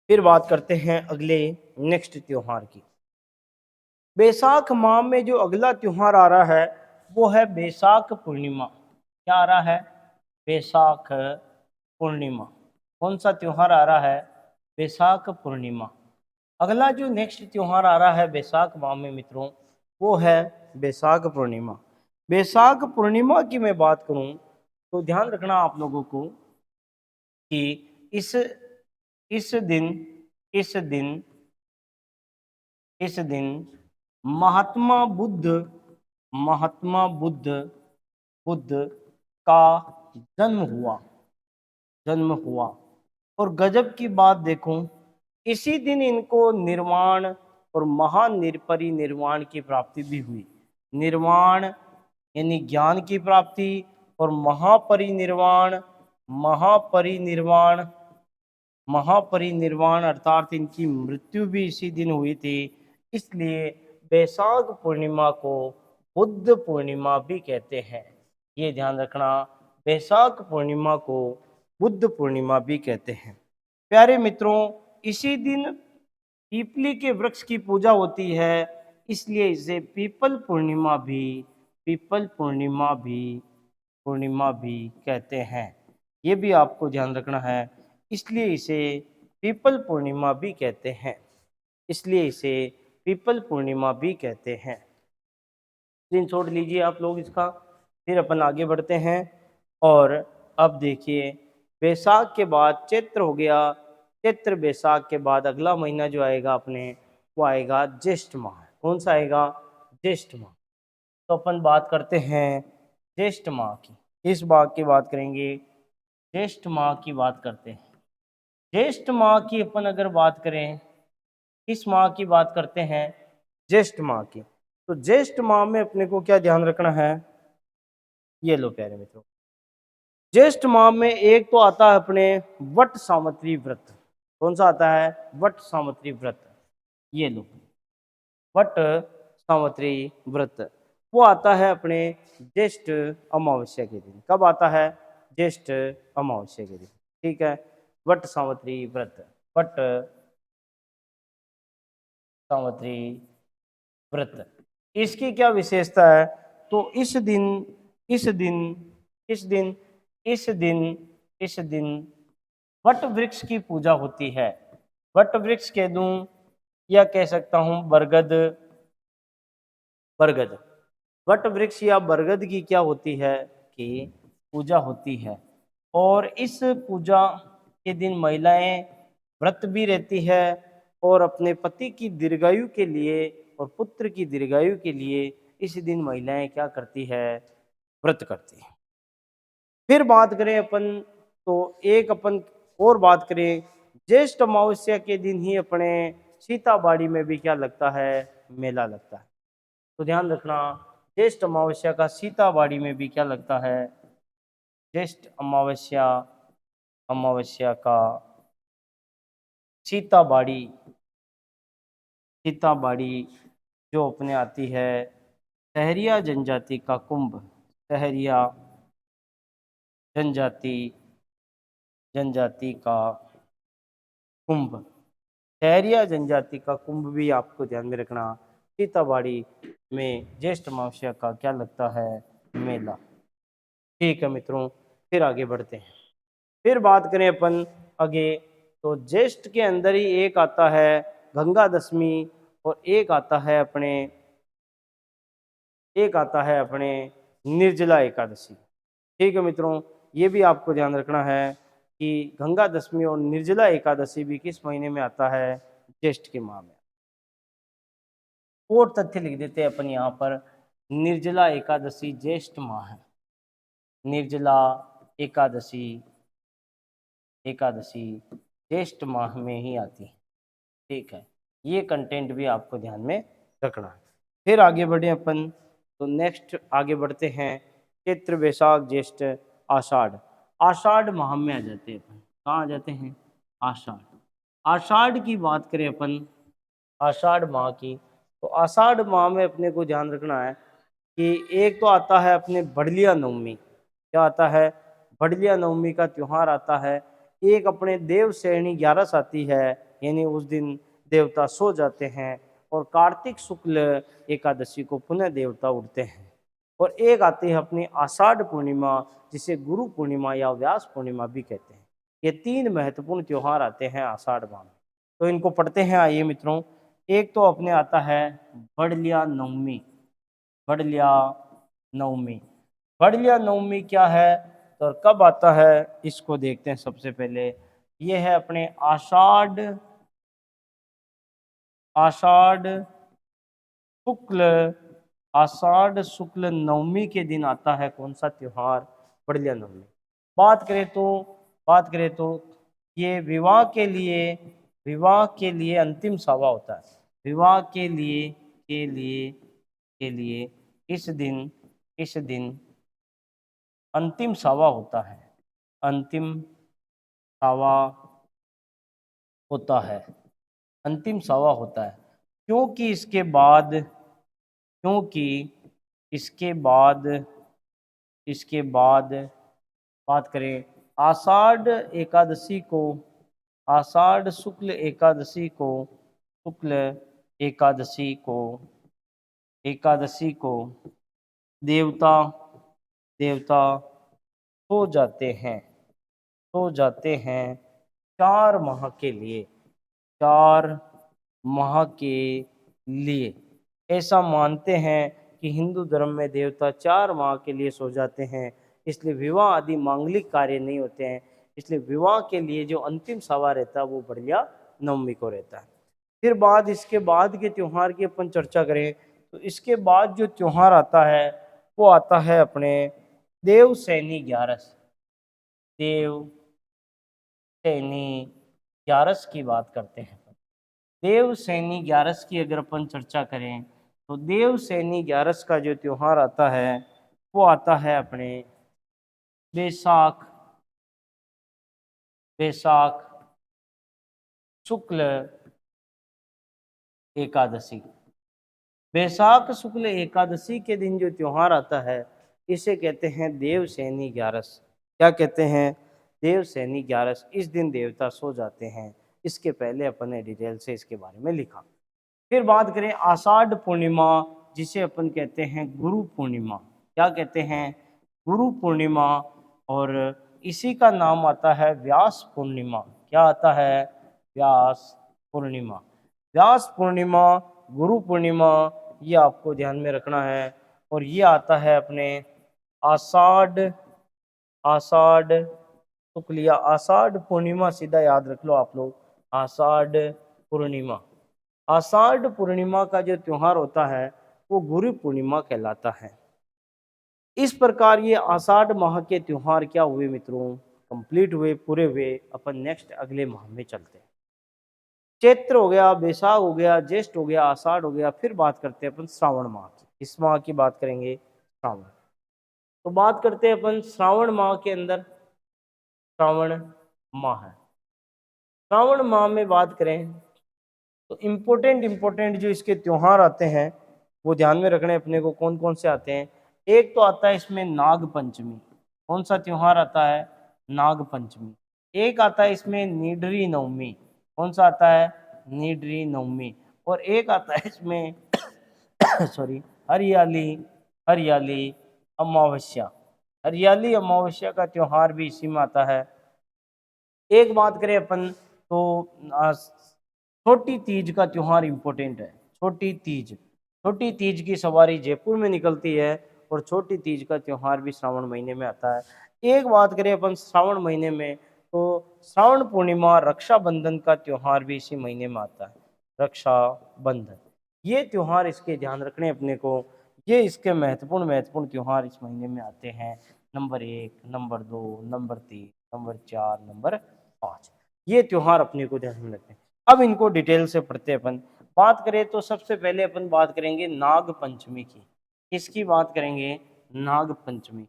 फिर बात करते हैं अगले नेक्स्ट त्योहार की। बैसाख माह में जो अगला त्योहार आ रहा है वो है बैसाख पूर्णिमा। क्या आ रहा है? बैसाख पूर्णिमा। कौन सा त्योहार आ रहा है? बैसाख पूर्णिमा। अगला जो नेक्स्ट त्योहार आ रहा है बैसाख माह में मित्रों, वो है बैसाख पूर्णिमा। बैसाख पूर्णिमा की मैं बात करूं तो ध्यान रखना आप लोगों को कि इस दिन इस दिन इस दिन महात्मा बुद्ध महात्मा बुद्ध का जन्म हुआ। और गजब की बात देखो, इसी दिन इनको निर्वाण और महापरिनिर्वाण की प्राप्ति भी हुई। निर्वाण यानी ज्ञान की प्राप्ति, और महापरिनिर्वाण महापरिनिर्वाण अर्थात इनकी मृत्यु भी इसी दिन हुई थी। इसलिए बैसाख पूर्णिमा को बुद्ध पूर्णिमा भी कहते हैं। ये ध्यान रखना, बैसाख पूर्णिमा को बुद्ध पूर्णिमा भी कहते हैं। प्यारे मित्रों, इसी दिन पीपली के वृक्ष की पूजा होती है, इसलिए इसे पीपल पूर्णिमा भी कहते हैं। ये भी आपको ध्यान रखना है, इसलिए इसे पीपल पूर्णिमा भी कहते हैं। स्क्रीनशॉट लीजिए आप लोग इसका। फिर अपन आगे बढ़ते हैं। और अब देखिए, बैसाख के बाद चैत्र हो गया। चैत्र बैसाख के बाद अगला महीना जो आएगा अपने, वो आएगा ज्येष्ठ माह। कौन सा आएगा? ज्येष्ठ माह। तो अपन बात करते हैं ज्येष्ठ माह की। इस बात की बात करेंगे, ज्येष्ठ माह की बात करते हैं। ज्येष्ठ माह की अपन अगर बात करें, किस माह की बात करते हैं? ज्येष्ठ माह की। तो ज्येष्ठ माह में अपने को क्या ध्यान रखना है? ये लो प्यारे मित्रों, ज्येष्ठ माह में एक तो आता है अपने वट सावित्री व्रत। कौन सा आता है? वट सावित्री व्रत। ये लो, वट सावित्री व्रत, वो आता है अपने ज्येष्ठ अमावस्या के दिन। कब आता है? ज्येष्ठ अमावस्या के दिन। ठीक है, वट सावित्री व्रत, वट सावित्री व्रत। इसकी क्या विशेषता है? तो इस दिन इस दिन इस दिन इस दिन इस दिन वट वृक्ष की पूजा होती है। वट वृक्ष कह दूं या कह सकता हूं बरगद। बरगद, वट वृक्ष या बरगद की क्या होती है कि पूजा होती है। और इस पूजा के दिन महिलाएं व्रत भी रहती है, और अपने पति की दीर्घायु के लिए और पुत्र की दीर्घायु के लिए इस दिन महिलाएं क्या करती है? व्रत करती है। फिर बात करें अपन, तो एक अपन और बात करें, ज्येष्ठ अमावस्या के दिन ही अपने सीताबाड़ी में भी क्या लगता है? मेला लगता है। तो ध्यान रखना, ज्येष्ठ अमावस्या का सीताबाड़ी में भी क्या लगता है? ज्येष्ठ अमावस्या का सीताबाड़ी जो अपने आती है सहरिया जनजाति का कुंभ। सहरिया जनजाति का कुंभ। सहरिया जनजाति का कुंभ भी आपको ध्यान में रखना। सीताबाड़ी में ज्येष्ठ अमावस्या का क्या लगता है? मेला। ठीक है मित्रों, फिर आगे बढ़ते हैं। फिर बात करें अपन आगे, तो ज्येष्ठ के अंदर ही एक आता है गंगा दशमी, और एक आता है अपने निर्जला एकादशी। ठीक है मित्रों, ये भी आपको ध्यान रखना है। कि गंगा दशमी और निर्जला एकादशी भी किस महीने में आता है? ज्येष्ठ के माह में। और तथ्य लिख देते हैं अपन यहाँ पर, निर्जला एकादशी ज्येष्ठ माह है। निर्जला एकादशी एकादशी ज्येष्ठ माह में ही आती है। ठीक है, ये कंटेंट भी आपको ध्यान में रखना है। फिर आगे बढ़े अपन, तो नेक्स्ट आगे बढ़ते हैं, चैत्र वैशाख ज्येष्ठ आषाढ़। आषाढ़ माह में आ जाते हैं अपन। कहाँ आ जाते हैं? आषाढ़। आषाढ़ की बात करें अपन, आषाढ़ माह की, तो आषाढ़ माह में अपने को ध्यान रखना है कि एक तो आता है अपने बड़लिया नवमी। क्या आता है? बड़लिया नवमी का त्योहार आता है। एक अपने देवशयनी 11 आती है, यानी उस दिन देवता सो जाते हैं, और कार्तिक शुक्ल एकादशी को पुनः देवता उठते हैं। और एक आती है अपनी आषाढ़ पूर्णिमा, जिसे गुरु पूर्णिमा या व्यास पूर्णिमा भी कहते हैं। ये 3 महत्वपूर्ण त्योहार आते हैं आषाढ़ माह में। तो इनको पढ़ते हैं, आइए मित्रों। एक तो अपने आता है बड़लिया नवमी। बड़लिया नवमी। बड़लिया नवमी क्या है तो कब आता है, इसको देखते हैं। सबसे पहले ये है अपने आषाढ़ आषाढ़ शुक्ल आषाढ़ शुक्ल नवमी के दिन आता है कौन सा त्योहार? बड़लिया नवमी। बात करें तो ये विवाह के लिए अंतिम सावा होता है। विवाह के लिए इस दिन अंतिम सावा होता है। अंतिम सावा होता है। अंतिम सावा होता है, क्योंकि इसके बाद बात करें आषाढ़ एकादशी को, आषाढ़ शुक्ल एकादशी को देवता देवता सो जाते हैं 4 माह के लिए। 4 माह के लिए ऐसा मानते हैं कि हिंदू धर्म में देवता 4 माह के लिए सो जाते हैं, इसलिए विवाह आदि मांगलिक कार्य नहीं होते हैं। इसलिए विवाह के लिए जो अंतिम सावा रहता है वो बड़लिया नवमी को रहता है। फिर इसके बाद के त्योहार की अपन चर्चा करें, तो इसके बाद जो त्योहार आता है वो आता है अपने देवशयनी 11। देवशयनी 11 की बात करते हैं। देवशयनी 11 की अगर अपन चर्चा करें, तो देवशयनी 11 का जो त्योहार आता है वो आता है अपने वैशाख शुक्ल एकादशी। वैशाख शुक्ल एकादशी के दिन जो त्योहार आता है इसे कहते हैं देवशयनी 11। क्या कहते हैं? देवशयनी 11। इस दिन देवता सो जाते हैं। इसके पहले अपन ने डिटेल से इसके बारे में लिखा। फिर बात करें आषाढ़ पूर्णिमा, जिसे अपन कहते हैं गुरु पूर्णिमा। क्या कहते हैं? गुरु पूर्णिमा। और इसी का नाम आता है व्यास पूर्णिमा। क्या आता है? व्यास पूर्णिमा। व्यास पूर्णिमा, गुरु पूर्णिमा, ये आपको ध्यान में रखना है। और ये आता है अपने आषाढ़ आषाढ़ शुक्ल या आषाढ़ पूर्णिमा, सीधा याद रख लो आप लोग, आषाढ़ पूर्णिमा। आषाढ़ पूर्णिमा का जो त्योहार होता है वो गुरु पूर्णिमा कहलाता है। इस प्रकार ये आषाढ़ माह के त्योहार क्या हुए मित्रों? कंप्लीट हुए, पूरे हुए। अपन नेक्स्ट अगले माह में चलते हैं। चैत्र हो गया, बैसाख हो गया, ज्येष्ठ हो गया, आषाढ़ हो गया। फिर बात करते हैं अपन श्रावण माह की। इस माह की बात करेंगे श्रावण। तो बात करते हैं अपन श्रावण माह के अंदर। श्रावण माह है। श्रावण माह में बात करें तो इम्पोर्टेंट जो इसके त्योहार आते हैं वो ध्यान में रखने अपने को। कौन कौन से आते हैं? एक तो आता है इसमें नाग पंचमी। कौन सा त्योहार आता है? नाग पंचमी। एक आता है इसमें निडरी नवमी। कौन सा आता है? निडरी नवमी। और एक आता है इसमें सॉरी, हरियाली हरियाली अमावस्या। हरियाली अमावस्या का त्योहार भी इसी में आता है। एक बात करें अपन तो छोटी तीज का त्योहार इंपॉर्टेंट है। छोटी तीज की सवारी जयपुर में निकलती है, और छोटी तीज का त्योहार भी श्रावण महीने में आता है। एक बात करें अपन श्रावण महीने में, तो श्रावण पूर्णिमा रक्षाबंधन का त्योहार भी इसी महीने में आता है, रक्षाबंधन। ये त्योहार इसके ध्यान रखने अपने को, ये इसके महत्वपूर्ण महत्वपूर्ण त्योहार इस महीने में आते हैं। Number 1, number 2, number 3, number 4, number 5, ये त्योहार अपने को ध्यान में रखते हैं। अब इनको डिटेल से पढ़ते हैं अपन। बात करें तो सबसे पहले अपन बात करेंगे नाग पंचमी की। किसकी बात करेंगे? नाग पंचमी।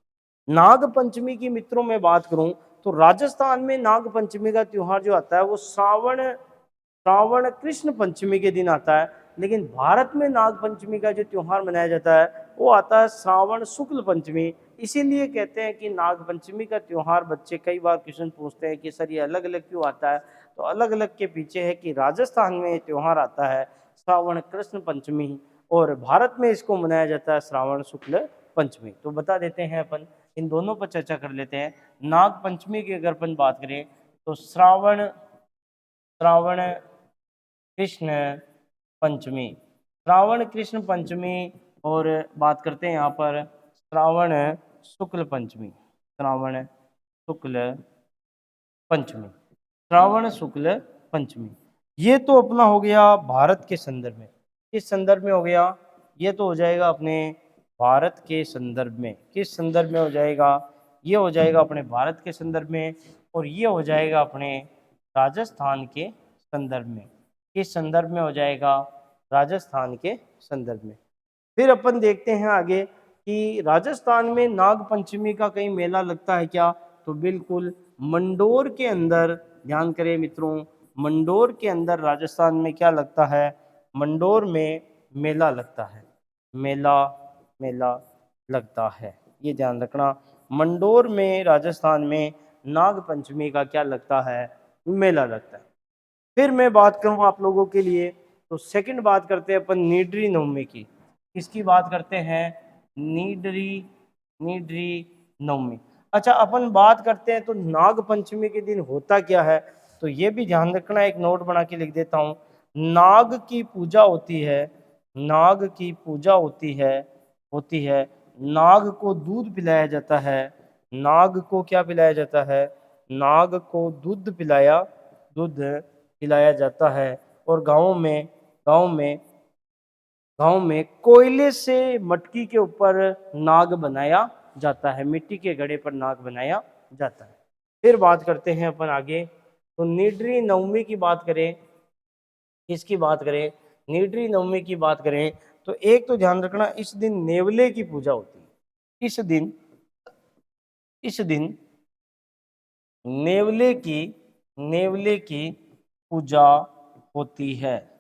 नाग पंचमी की मित्रों में बात करूं तो राजस्थान में नाग पंचमी का त्योहार जो आता है वो श्रावण कृष्ण पंचमी के दिन आता है, लेकिन भारत में नाग पंचमी का जो त्योहार मनाया जाता है वो आता है श्रावण शुक्ल पंचमी। इसीलिए कहते हैं कि नाग पंचमी का त्योहार, बच्चे कई बार क्वेश्चन पूछते हैं कि सर ये अलग अलग क्यों आता है, तो अलग अलग के पीछे है कि राजस्थान में ये त्योहार आता है श्रावण कृष्ण पंचमी और भारत में इसको मनाया जाता है श्रावण शुक्ल पंचमी। तो बता देते हैं अपन, इन दोनों पर चर्चा कर लेते हैं। नाग पंचमी की अगर अपन बात करें तो श्रावण कृष्ण पंचमी, श्रावण कृष्ण पंचमी, और बात करते हैं यहाँ पर श्रावण शुक्ल पंचमी, श्रावण शुक्ल पंचमी, श्रावण शुक्ल पंचमी। ये तो अपना हो गया भारत के संदर्भ में। किस संदर्भ में हो गया? ये तो हो जाएगा अपने भारत के संदर्भ में। किस संदर्भ में हो जाएगा? ये हो जाएगा अपने भारत के संदर्भ में, और ये हो जाएगा अपने राजस्थान के संदर्भ में। किस संदर्भ में हो जाएगा? राजस्थान के संदर्भ में। फिर अपन देखते हैं आगे कि राजस्थान में नाग पंचमी का कहीं मेला लगता है क्या? तो बिल्कुल मंडोर के अंदर, ध्यान करें मित्रों, मंडोर के अंदर राजस्थान में क्या लगता है? मंडोर में मेला लगता है, मेला लगता है, ये ध्यान रखना। मंडोर में राजस्थान में नाग पंचमी का क्या लगता है? मेला लगता है। फिर मैं बात करूं आप लोगों के लिए तो सेकंड बात करते हैं अपन नीडरी नवमी की। किसकी बात करते हैं? नीडरी नवमी। अच्छा, अपन बात करते हैं तो नाग पंचमी के दिन होता क्या है, तो ये भी ध्यान रखना, एक नोट बना के लिख देता हूं। नाग की पूजा होती है, नाग की पूजा होती है। नाग को दूध पिलाया जाता है, नाग को क्या पिलाया जाता है? नाग को दूध पिलाया जाता है। और गांव में कोयले से मटकी के ऊपर नाग बनाया जाता है, मिट्टी के घड़े पर नाग बनाया जाता है। फिर बात करते हैं अपन आगे, तो नीडरी नवमी की बात करें, इसकी बात करें, नीडरी नवमी की बात करें तो एक तो ध्यान रखना, इस दिन नेवले की पूजा होती है। इस दिन नेवले की पूजा होती है।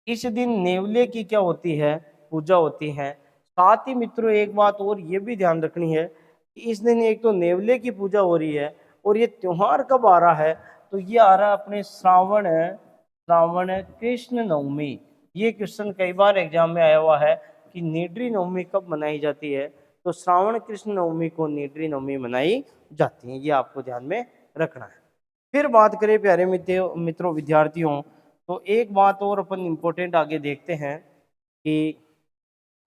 इस दिन नेवले की क्या होती है? पूजा होती है। साथ ही मित्रों एक बात और ये भी ध्यान रखनी है कि इस दिन एक तो नेवले की पूजा हो रही है, और ये त्योहार कब आ रहा है? तो ये आ रहा है अपने श्रावण कृष्ण नवमी। ये क्वेश्चन कई बार एग्जाम में आया हुआ है कि नीडरी नवमी कब मनाई जाती है, तो श्रावण कृष्ण नवमी को नीडरी नवमी मनाई जाती है, ये आपको ध्यान में रखना है। फिर बात करें प्यारे मित्रों विद्यार्थियों, तो एक बात और अपन इम्पोर्टेंट आगे देखते हैं कि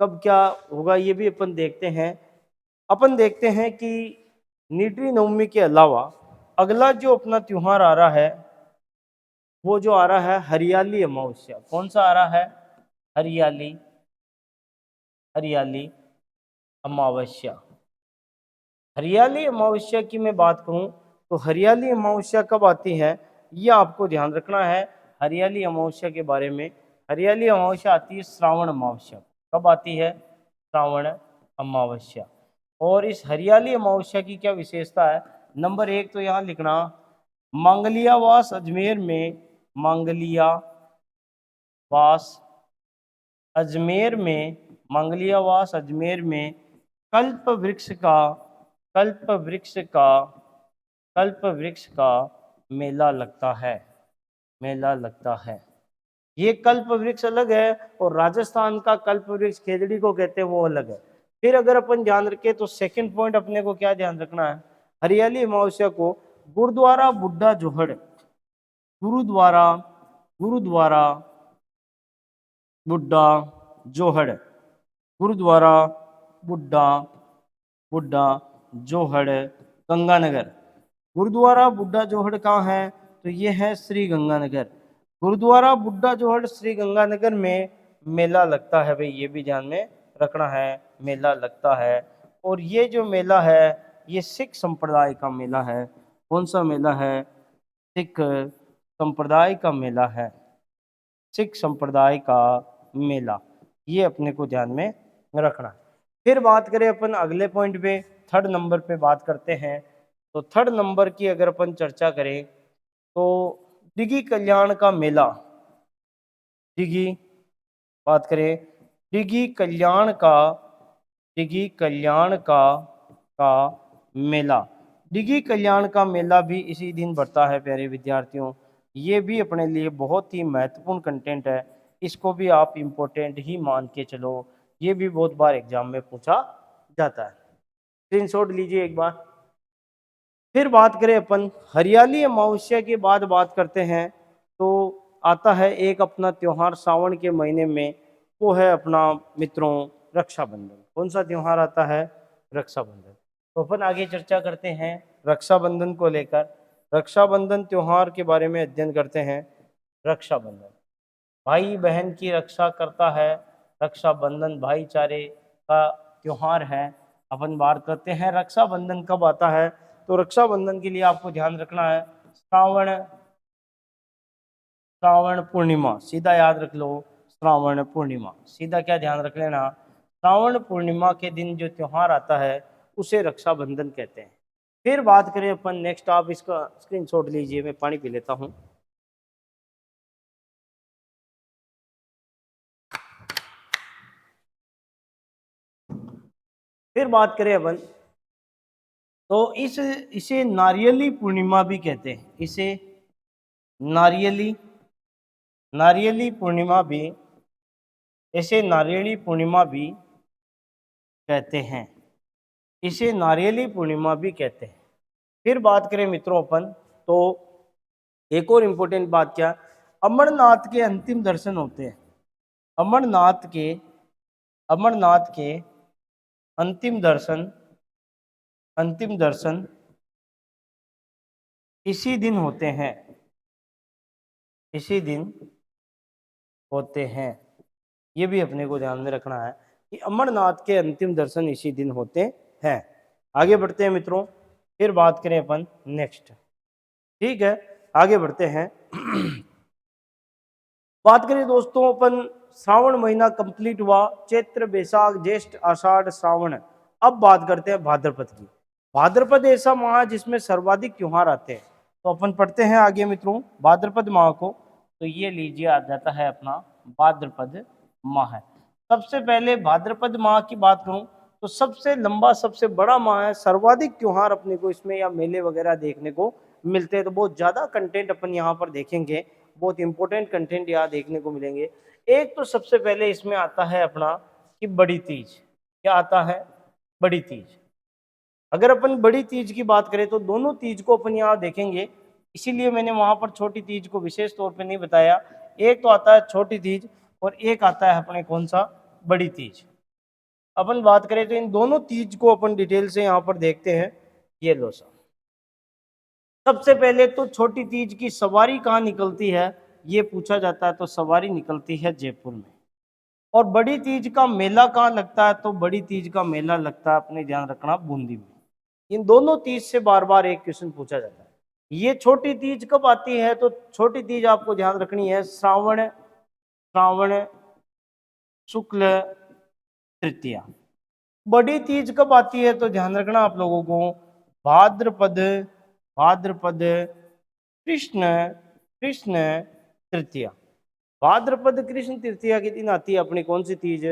कब क्या होगा, ये भी अपन देखते हैं। अपन देखते हैं कि नीडरी नवमी के अलावा अगला जो अपना त्योहार आ रहा है वो जो आ रहा है हरियाली अमावस्या। कौन सा आ रहा है? हरियाली अमावस्या। हरियाली अमावस्या की मैं बात करूं तो हरियाली अमावस्या कब आती है, ये आपको ध्यान रखना है। हरियाली अमावस्या के बारे में, हरियाली अमावस्या आती है श्रावण अमावस्या। कब आती है? श्रावण अमावस्या। और इस हरियाली अमावस्या की क्या विशेषता है? नंबर 1 तो यहाँ लिखना, मांगलियावास अजमेर में, मांगलियावास अजमेर में कल्प वृक्ष का मेला लगता है। ये कल्प वृक्ष अलग है, और राजस्थान का कल्प वृक्ष खेजड़ी को कहते हैं, वो अलग है। फिर अगर अपन ध्यान रखें तो सेकंड पॉइंट अपने को क्या ध्यान रखना है? हरियाली अमावस्या को गुरुद्वारा बुड्ढा जोहड़, गुरुद्वारा बुड्ढा जोहड़, गुरुद्वारा बुड्ढा जोहड़, गंगानगर, गुरुद्वारा बुड्ढा जोहड़ कहाँ है? तो ये है श्री गंगानगर। गुरुद्वारा बुड्ढा जोहड़ श्री गंगानगर में मेला लगता है भाई, ये भी ध्यान में रखना है, मेला लगता है। और ये जो मेला है ये सिख संप्रदाय का मेला है। कौन सा मेला है? सिख संप्रदाय का मेला है, सिख संप्रदाय का मेला, ये अपने को ध्यान में रखना है। फिर बात करें अपन अगले पॉइंट पे, थर्ड नंबर पे बात करते हैं। तो थर्ड नंबर की अगर अपन चर्चा करें तो डिगी कल्याण का मेला, डिगी बात करें डिगी कल्याण का, डिगी कल्याण का मेला, डिगी कल्याण का मेला भी इसी दिन बढ़ता है प्यारे विद्यार्थियों। ये भी अपने लिए बहुत ही महत्वपूर्ण कंटेंट है, इसको भी आप इम्पोर्टेंट ही मान के चलो, ये भी बहुत बार एग्जाम में पूछा जाता है, स्क्रीनशॉट लीजिए एक बार। फिर बात करें अपन हरियाली अमावस्या के बाद बात करते हैं तो आता है एक अपना त्योहार सावन के महीने में, वो है अपना मित्रों रक्षाबंधन। कौन सा त्योहार आता है? रक्षाबंधन। तो अपन आगे चर्चा करते हैं रक्षाबंधन को लेकर, रक्षाबंधन त्योहार के बारे में अध्ययन करते हैं। रक्षाबंधन भाई बहन की रक्षा करता है, रक्षाबंधन भाईचारे का त्योहार है। अपन बात करते हैं रक्षाबंधन कब आता है, तो रक्षाबंधन के लिए आपको ध्यान रखना है श्रावण, श्रावण पूर्णिमा, सीधा याद रख लो श्रावण पूर्णिमा, सीधा क्या ध्यान रख लेना, श्रावण पूर्णिमा के दिन जो त्योहार आता है उसे रक्षाबंधन कहते हैं। फिर बात करें अपन नेक्स्ट, आप इसका स्क्रीनशॉट लीजिए, मैं पानी पी लेता हूँ। फिर बात करें अपन तो इसे नारियली पूर्णिमा भी कहते हैं, इसे नारियली, नारियली पूर्णिमा भी, इसे नारियली पूर्णिमा भी कहते हैं, इसे नारियली पूर्णिमा भी कहते हैं। फिर बात करें मित्रों अपन तो एक और इम्पोर्टेंट बात क्या, अमरनाथ के अंतिम दर्शन होते हैं, अमरनाथ के, अमरनाथ के अंतिम दर्शन, अंतिम दर्शन इसी दिन होते हैं, इसी दिन होते हैं। ये भी अपने को ध्यान में रखना है कि अमरनाथ के अंतिम दर्शन इसी दिन होते हैं। आगे बढ़ते हैं मित्रों, फिर बात करें अपन नेक्स्ट, ठीक है आगे बढ़ते हैं। बात करें दोस्तों अपन, श्रावण महीना कंप्लीट हुआ, चैत्र बैसाख ज्येष्ठ आषाढ़ श्रावण, अब बात करते हैं भाद्रपद की। भाद्रपद ऐसा माह है जिसमें सर्वाधिक त्योहार आते हैं, तो अपन पढ़ते हैं आगे मित्रों भाद्रपद माह को। तो ये लीजिए आ जाता है अपना भाद्रपद माह है। सबसे पहले भाद्रपद माह की बात करूं तो सबसे लंबा सबसे बड़ा माह है, सर्वाधिक त्योहार अपने को इसमें या मेले वगैरह देखने को मिलते हैं। तो बहुत ज्यादा कंटेंट अपन यहाँ पर देखेंगे, बहुत इंपॉर्टेंट कंटेंट यहाँ देखने को मिलेंगे। एक तो सबसे पहले इसमें आता है अपना कि बड़ी तीज, क्या आता है? बड़ी तीज। अगर अपन बड़ी तीज की बात करें तो दोनों तीज को अपन यहाँ देखेंगे, इसीलिए मैंने वहां पर छोटी तीज को विशेष तौर पे नहीं बताया। एक तो आता है छोटी तीज और एक आता है अपने कौन सा, बड़ी तीज। अपन बात करें तो इन दोनों तीज को अपन डिटेल से यहाँ पर देखते हैं। ये लो सा, सबसे पहले तो छोटी तीज की सवारी कहाँ निकलती है ये पूछा जाता है, तो सवारी निकलती है जयपुर में। और बड़ी तीज का मेला कहाँ लगता है, तो बड़ी तीज का मेला लगता है, अपने ध्यान रखना, बूंदी में। इन दोनों तीज से बार बार एक क्वेश्चन पूछा जाता है। ये छोटी तीज कब आती है, तो छोटी तीज आपको ध्यान रखनी है श्रावण, श्रावण शुक्ल तृतीया। बड़ी तीज कब आती है, तो ध्यान रखना आप लोगों को भाद्रपद, भाद्रपद कृष्ण, कृष्ण तृतीया। भाद्रपद कृष्ण तृतीया के दिन आती है अपनी कौन सी तीज,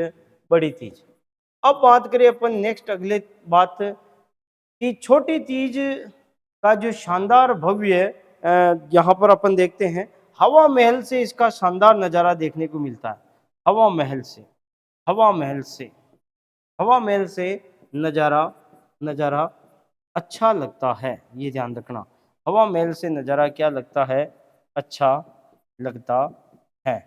बड़ी तीज। अब बात करें अपन नेक्स्ट अगले बात कि छोटी तीज का जो शानदार भव्य यहाँ पर अपन देखते हैं, हवा महल से इसका शानदार नज़ारा देखने को मिलता है। हवा महल से, हवा महल से, हवा महल से नज़ारा, नज़ारा अच्छा लगता है, ये ध्यान रखना। हवा महल से नज़ारा क्या लगता है, अच्छा लगता है।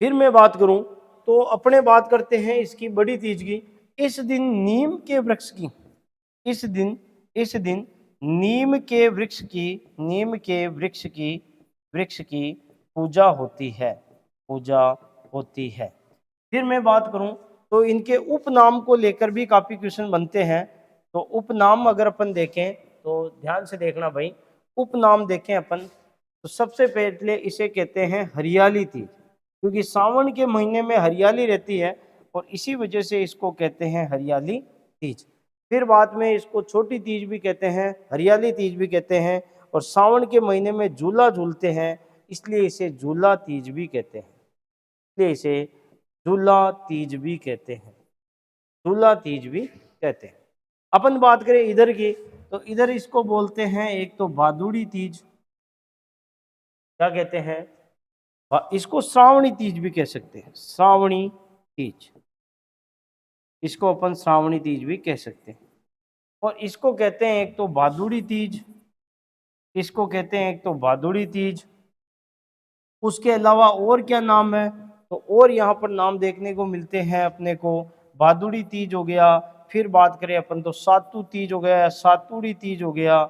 फिर मैं बात करूं तो अपने बात करते हैं इसकी बड़ी तीज की। इस दिन नीम के वृक्ष की, इस दिन नीम के वृक्ष की पूजा होती है, पूजा होती है। फिर मैं बात करूं तो इनके उपनाम को लेकर भी काफी क्वेश्चन बनते हैं। तो उपनाम अगर अपन देखें तो ध्यान से देखना भाई, उपनाम देखें अपन तो सबसे पहले इसे कहते हैं हरियाली तीज, क्योंकि सावन के महीने में हरियाली रहती है और इसी वजह से इसको कहते हैं हरियाली तीज। फिर बाद में इसको छोटी तीज भी कहते हैं, हरियाली तीज भी कहते हैं, और सावन के महीने में झूला झूलते हैं इसलिए इसे झूला तीज भी कहते हैं, इसलिए इसे झूला तीज भी कहते हैं, झूला तीज भी कहते हैं। अपन बात करें इधर की तो इधर इसको बोलते हैं एक तो भादुड़ी तीज, क्या कहते हैं, इसको श्रावणी तीज भी कह सकते हैं, श्रावणी तीज, इसको अपन श्रावणी तीज भी कह सकते हैं। और इसको कहते हैं एक तो भादुड़ी तीज, इसको कहते हैं एक तो भादुड़ी तीज। उसके अलावा और क्या नाम है, तो और यहाँ पर नाम देखने को मिलते हैं अपने को, भादुड़ी तीज हो गया, फिर बात करें अपन तो सातू तीज हो गया, सातुड़ी तीज हो गया,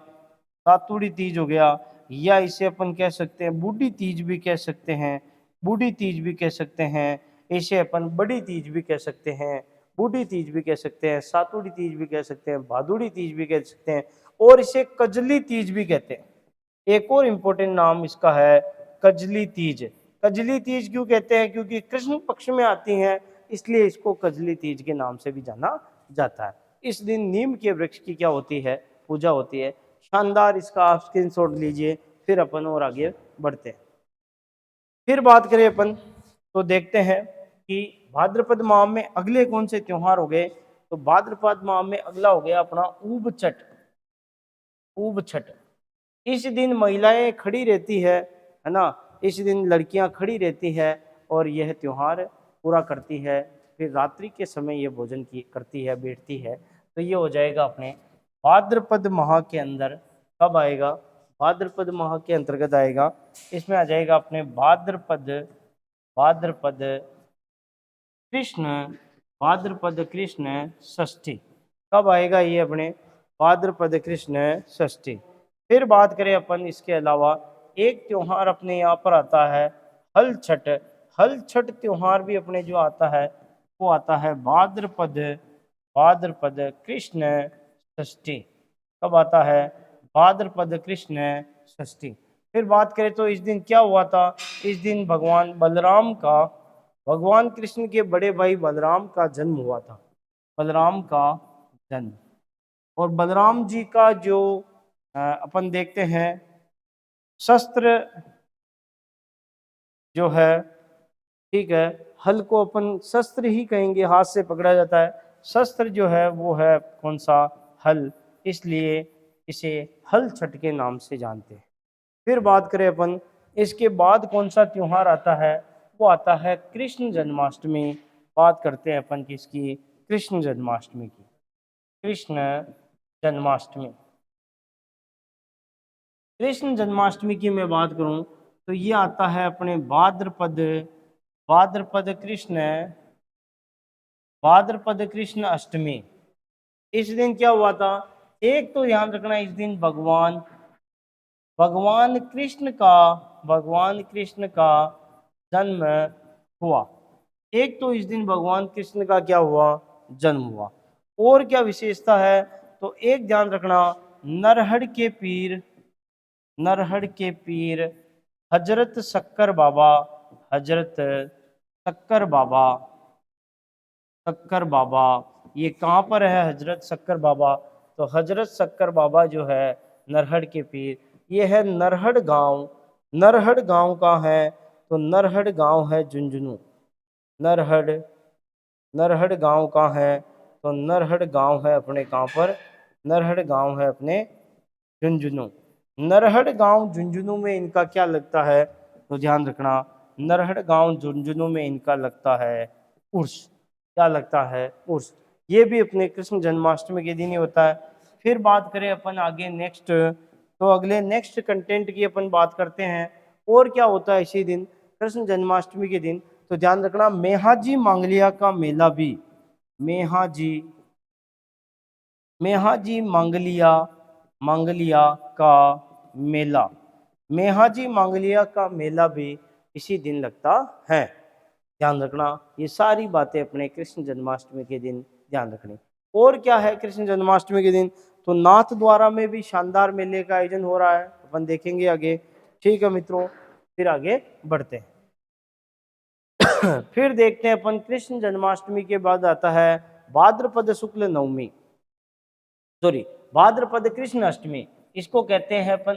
सातुड़ी तीज हो गया, या इसे अपन कह सकते हैं बूढ़ी तीज भी कह सकते हैं, बूढ़ी तीज भी कह सकते हैं, इसे अपन बड़ी तीज भी कह सकते हैं, बूढ़ी तीज भी कह सकते हैं, सातुड़ी तीज भी कह सकते हैं, भादुड़ी तीज भी कह सकते हैं, और इसे कजली तीज भी कहते हैं। एक और इम्पोर्टेंट नाम इसका है कजली तीज। कजली तीज क्यों कहते हैं, क्योंकि कृष्ण पक्ष में आती हैं इसलिए इसको कजली तीज के नाम से भी जाना जाता है। इस दिन नीम के वृक्ष की क्या होती है, पूजा होती है। शानदार, इसका आप स्क्रीनशॉट लीजिए, फिर अपन और आगे बढ़ते हैं। फिर बात करें अपन तो देखते हैं कि भाद्रपद माह में अगले कौन से त्योहार हो गए, तो भाद्रपद माह में अगला हो गया अपना ऊब छठ। ऊब छठ, इस दिन महिलाएं खड़ी रहती है ना, इस दिन लड़कियां खड़ी रहती है और यह त्योहार पूरा करती है। फिर रात्रि के समय ये भोजन की करती है, बैठती है। तो ये हो जाएगा अपने भाद्रपद माह के अंदर, कब आएगा, भाद्रपद माह के अंतर्गत आएगा। इसमें आ जाएगा अपने भाद्रपद, भाद्रपद कृष्ण, भाद्रपद कृष्ण षष्ठी, कब आएगा ये अपने भाद्रपद कृष्ण षष्ठी। फिर बात करें अपन इसके अलावा एक त्योहार अपने यहाँ पर आता है हल छठ। हल छठ त्योहार भी अपने जो आता है वो आता है भाद्रपद, भाद्रपद कृष्ण षष्ठी, कब आता है, भाद्रपद कृष्ण षष्ठी। फिर बात करें तो इस दिन क्या हुआ था, इस दिन भगवान बलराम का, भगवान कृष्ण के बड़े भाई बलराम का जन्म हुआ था, बलराम का जन्म। और बलराम जी का जो अपन देखते हैं शस्त्र जो है, ठीक है, हल को अपन शस्त्र ही कहेंगे, हाथ से पकड़ा जाता है, शस्त्र जो है वो है कौन सा, हल, इसलिए इसे हल छठ के नाम से जानते हैं। फिर बात करें अपन इसके बाद कौन सा त्योहार आता है, वो आता है कृष्ण जन्माष्टमी। बात करते हैं अपन किसकी, कृष्ण जन्माष्टमी की, कृष्ण जन्माष्टमी। कृष्ण जन्माष्टमी की मैं बात करूं तो ये आता है अपने भाद्रपद, भाद्रपद कृष्ण, भाद्रपद कृष्ण अष्टमी। इस दिन क्या हुआ था, एक तो ध्यान रखना इस दिन भगवान, भगवान कृष्ण का, भगवान कृष्ण का जन्म हुआ। एक तो इस दिन भगवान कृष्ण का क्या हुआ, जन्म हुआ। और क्या विशेषता है, तो एक ध्यान रखना, नरहड़ के पीर, नरहड़ के पीर हजरत शक्कर बाबा, हजरत शक्कर बाबा, शक्कर बाबा, ये कहाँ पर है हजरत शक्कर बाबा, तो हजरत शक्कर बाबा जो है नरहड़ के पीर, ये है नरहड़ गांव। नरहड़ गांव का है, तो नरहड़ गांव है झुंझुनू, नरहड़, नरहड़ गांव का है, तो नरहड़ गांव है अपने कहाँ पर, नरहड़ गांव है अपने झुंझुनू। नरहड़ गांव झुंझुनू में इनका क्या लगता है, तो ध्यान रखना, नरहड़ गांव झुंझुनू में इनका लगता है उर्स, क्या लगता है, उर्स। ये भी अपने कृष्ण जन्माष्टमी के दिन ही होता है। फिर बात करें अपन आगे नेक्स्ट, तो अगले नेक्स्ट कंटेंट की अपन बात करते हैं। और क्या होता है इसी दिन, कृष्ण जन्माष्टमी के दिन, तो ध्यान रखना मेहाजी मांगलिया का मेला भी, मेहाजी, मेहाजी मांगलिया, मांगलिया का मेला, मेहाजी मांगलिया का मेला भी इसी दिन लगता है। ध्यान रखना, ये सारी बातें अपने कृष्ण जन्माष्टमी के दिन ध्यान रखनी। और क्या है कृष्ण जन्माष्टमी के दिन? तो नाथ द्वारा में भी शानदार मेले का आयोजन हो रहा है, अपन देखेंगे आगे। ठीक है मित्रों, फिर आगे बढ़ते हैं। फिर देखते हैं अपन कृष्ण जन्माष्टमी के बाद आता है भाद्रपद शुक्ल नवमी, सॉरी भाद्रपद कृष्ण अष्टमी, इसको कहते हैं अपन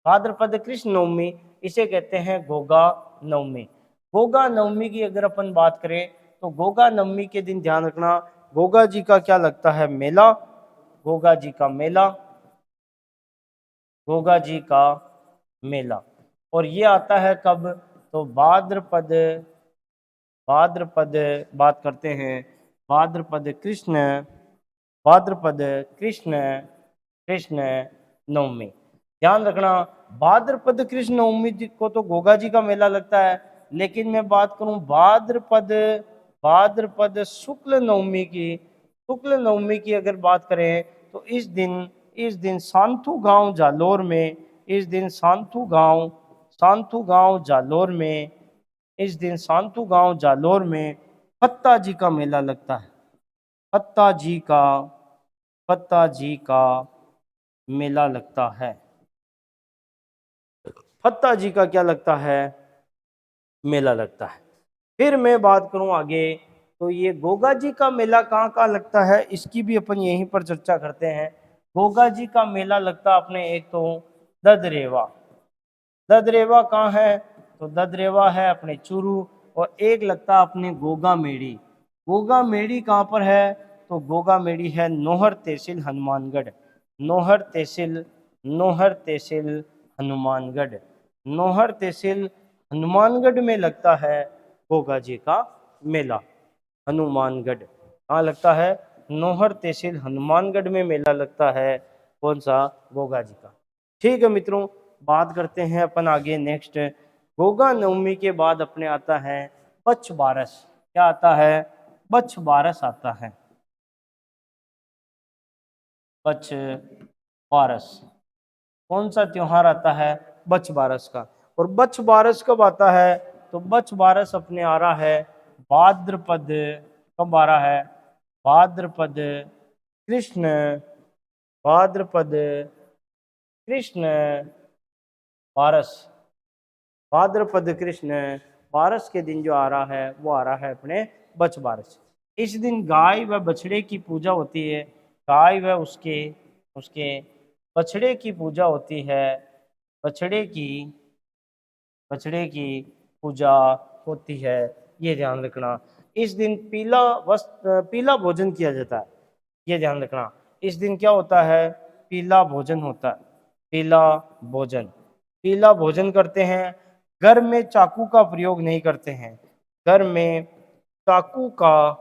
भाद्रपद कृष्ण नवमी, इसे कहते हैं गोगा नवमी। गोगा नवमी की अगर अपन बात करें तो गोगा नवमी के दिन ध्यान रखना, गोगा जी का क्या लगता है? मेला, गोगा जी का मेला, गोगा जी का मेला। और ये आता है कब? तो भाद्रपद, भाद्रपद बात करते हैं भाद्रपद कृष्ण, भाद्रपद कृष्ण, कृष्ण नवमी। ध्यान रखना, भाद्रपद कृष्ण नवमी को तो गोगा जी का मेला लगता है, लेकिन मैं बात करूं भाद्रपद, भाद्रपद शुक्ल नवमी की, शुक्ल नवमी की अगर बात करें तो इस दिन सांथू गांव जालोर में, इस दिन सांथू गांव, सांथू गांव जालोर में, इस दिन सांतु गांव जालोर में फत्ता जी का मेला लगता है। फत्ता जी का, फत्ता जी का मेला लगता है। फत्ता जी का क्या लगता है? मेला लगता है। फिर मैं बात करूं आगे, तो ये गोगा जी का मेला कहाँ कहाँ लगता है, इसकी भी अपन यहीं पर चर्चा करते हैं। गोगा जी का मेला लगता अपने एक तो ददरेवा, ददरेवा कहाँ है? तो ददरेवा है अपने चूरू, और एक लगता अपने गोगा मेड़ी। गोगा मेड़ी कहाँ पर है? तो गोगा मेड़ी है नोहर तहसील हनुमानगढ़, नोहर तहसील, नोहर तहसील हनुमानगढ़, नोहर तहसील हनुमानगढ़ में लगता है गोगा जी का मेला। हनुमानगढ़ कहाँ लगता है? नोहर तहसील हनुमानगढ़ में मेला लगता है। कौन सा? गोगा जी का। ठीक है मित्रों, बात करते हैं अपन आगे नेक्स्ट। गोगा नवमी के बाद अपने आता है बच्छ बारस। क्या आता है? बच्छ बारस आता है, बच्छ बारस। कौन सा त्योहार आता है? बच्छ बारस का। और बच्छ बारस कब आता है? तो बच्छ बारस अपने आ रहा है भाद्रपद, कब आ रहा है? भाद्रपद कृष्ण, भाद्रपद कृष्ण बारस, भाद्रपद कृष्ण बारस के दिन जो आ रहा है वो आ रहा है अपने बच्छ बारस। इस दिन गाय व बछड़े की पूजा होती है, गाय व उसके उसके बछड़े की पूजा होती है, बछड़े की, बछड़े की पूजा होती है, ये ध्यान रखना। इस दिन पीला वस्त्र, पीला भोजन किया जाता है, ये ध्यान रखना। इस दिन क्या होता है? पीला भोजन होता है, पीला भोजन, पीला भोजन करते हैं। घर में चाकू का प्रयोग नहीं करते हैं, घर में चाकू का,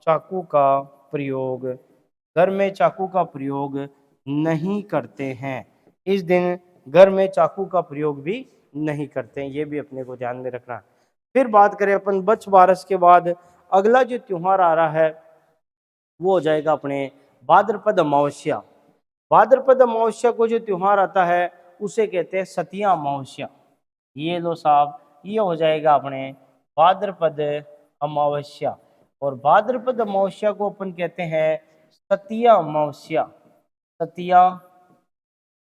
चाकू का प्रयोग, घर में चाकू का प्रयोग नहीं करते हैं। इस दिन घर में चाकू का प्रयोग भी नहीं करते हैं, ये भी अपने को ध्यान में रखना है। फिर बात करें अपन बच्छ बारस के बाद अगला जो त्योहार आ रहा है वो हो जाएगा अपने भाद्रपद अमावस्या। भाद्रपद अमावस्या को जो त्योहार आता है उसे कहते हैं सतिया अमावस्या। ये लो साहब, ये हो जाएगा अपने भाद्रपद अमावस्या। और भाद्रपद अमावस्या को अपन कहते हैं सतिया अमावस्या, सतिया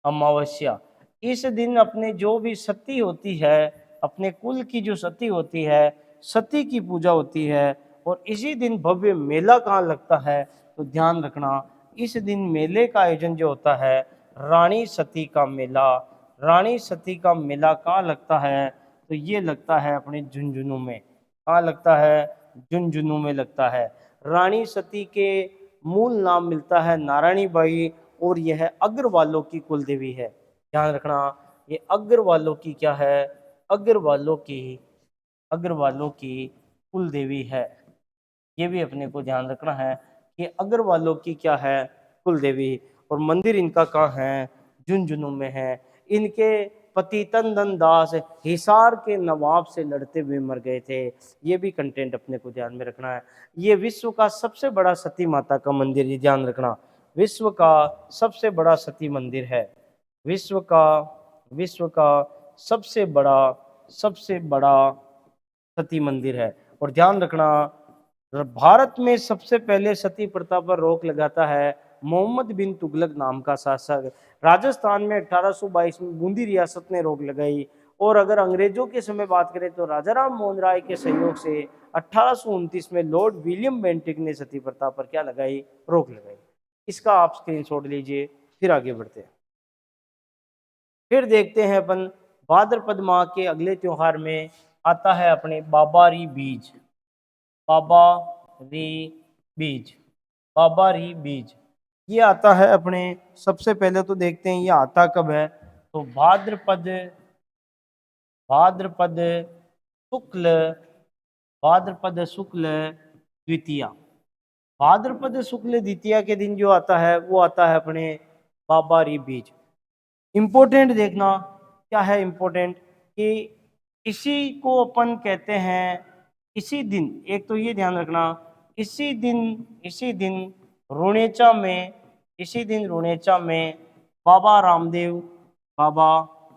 अमावस्या। इस दिन अपने जो भी सती होती है, अपने कुल की जो सती होती है, सती की पूजा होती है। और इसी दिन भव्य मेला कहाँ लगता है? तो ध्यान रखना, इस दिन मेले का आयोजन जो होता है रानी सती का मेला, रानी सती का मेला कहाँ लगता है? तो ये लगता है अपने झुंझुनू में। कहाँ लगता है? झुंझुनू में लगता है। रानी सती के मूल नाम मिलता है नारायणी बाई, और यह अग्रवालों की कुल देवी है। ध्यान रखना, ये अग्रवालों की क्या है? अग्रवालों की, अग्रवालों की कुल देवी है। ये भी अपने को ध्यान रखना है कि अग्रवालों की क्या है? कुल देवी। और मंदिर इनका कहाँ है? झुंझुनू में है। इनके पति तंदन दास हिसार के नवाब से लड़ते हुए मर गए थे, ये भी कंटेंट अपने को ध्यान में रखना है। ये विश्व का सबसे बड़ा सती माता का मंदिर, ये ध्यान रखना, विश्व का सबसे बड़ा सती मंदिर है। विश्व का सबसे बड़ा सती मंदिर है। और ध्यान रखना, भारत में सबसे पहले सती प्रथा पर रोक लगाता है मोहम्मद बिन तुगलक नाम का शासक। राजस्थान में 1822 में बूंदी रियासत ने रोक लगाई। और अगर अंग्रेजों के समय बात करें तो राजा राम मोहन राय के सहयोग से 1829 में लॉर्ड विलियम बेंटिक ने सती प्रथा पर क्या लगाई, रोक लगाई। इसका आप स्क्रीनशॉट लीजिए, फिर आगे बढ़ते हैं। फिर देखते हैं अपन भाद्रपद माह के अगले त्योहार में आता है अपने बाबारी बीज। बाबारी बीज, बाबारी बीज ये आता है अपने, सबसे पहले तो देखते हैं ये आता कब है। तो भाद्रपद शुक्ल भाद्रपद शुक्ल द्वितीया, भाद्रपद शुक्ल द्वितीया के दिन जो आता है वो आता है अपने बाबारी बीज। इंपॉर्टेंट देखना क्या है इंपॉर्टेंट, कि इसी को अपन कहते हैं, इसी दिन, एक तो ये ध्यान रखना, इसी दिन रुणेचा में, इसी दिन रुणेचा में बाबा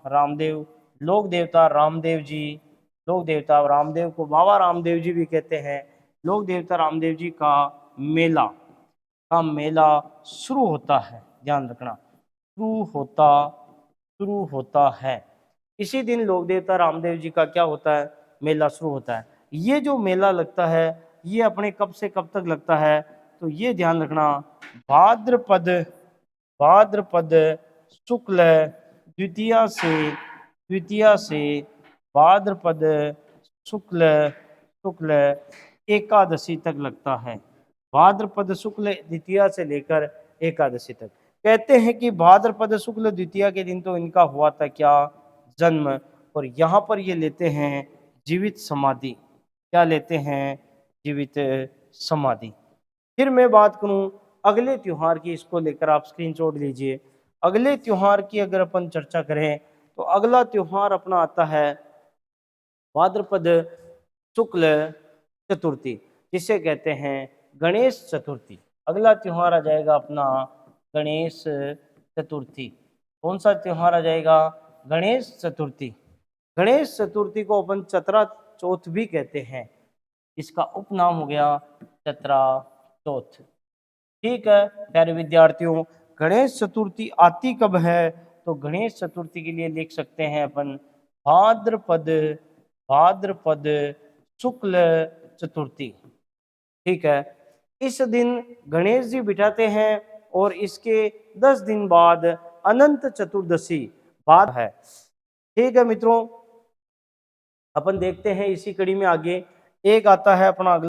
रामदेव लोक देवता रामदेव जी, लोक देवता रामदेव को बाबा रामदेव जी भी कहते हैं, लोक देवता रामदेव जी का मेला शुरू होता है। ध्यान रखना, शुरू होता है इसी दिन लोक देवता रामदेव जी का क्या होता है, मेला शुरू होता है। ये जो मेला लगता है ये अपने कब से कब तक लगता है, तो ये ध्यान रखना, भाद्रपद शुक्ल द्वितीया से भाद्रपद शुक्ल एकादशी तक लगता है। भाद्रपद शुक्ल द्वितीया से लेकर एकादशी तक। कहते हैं कि भाद्रपद शुक्ल द्वितीया के दिन तो इनका हुआ था क्या, जन्म। और यहाँ पर ये लेते हैं जीवित समाधि। क्या लेते हैं, जीवित समाधि। फिर मैं बात करूं अगले त्योहार की, इसको लेकर आप स्क्रीनशॉट लीजिए। अगले त्योहार की अगर अपन चर्चा करें तो अगला त्योहार अपना आता है भाद्रपद शुक्ल चतुर्थी, जिसे कहते हैं गणेश चतुर्थी। अगला त्योहार आ जाएगा अपना गणेश चतुर्थी। कौन सा त्योहार आ जाएगा, गणेश चतुर्थी। गणेश चतुर्थी को अपन चतरा चौथ भी कहते हैं, इसका उपनाम हो गया चतरा चौथ। ठीक है प्यारे विद्यार्थियों, गणेश चतुर्थी आती कब है, तो गणेश चतुर्थी के लिए लिख सकते हैं अपन भाद्रपद शुक्ल चतुर्थी। ठीक है, इस दिन गणेश जी बिठाते हैं और इसके 10 दिन बाद अनंत चतुर्दशी बाद है। ठीक है मित्रों, अपन देखते हैं इसी कड़ी में आगे एक आता है अपना अगला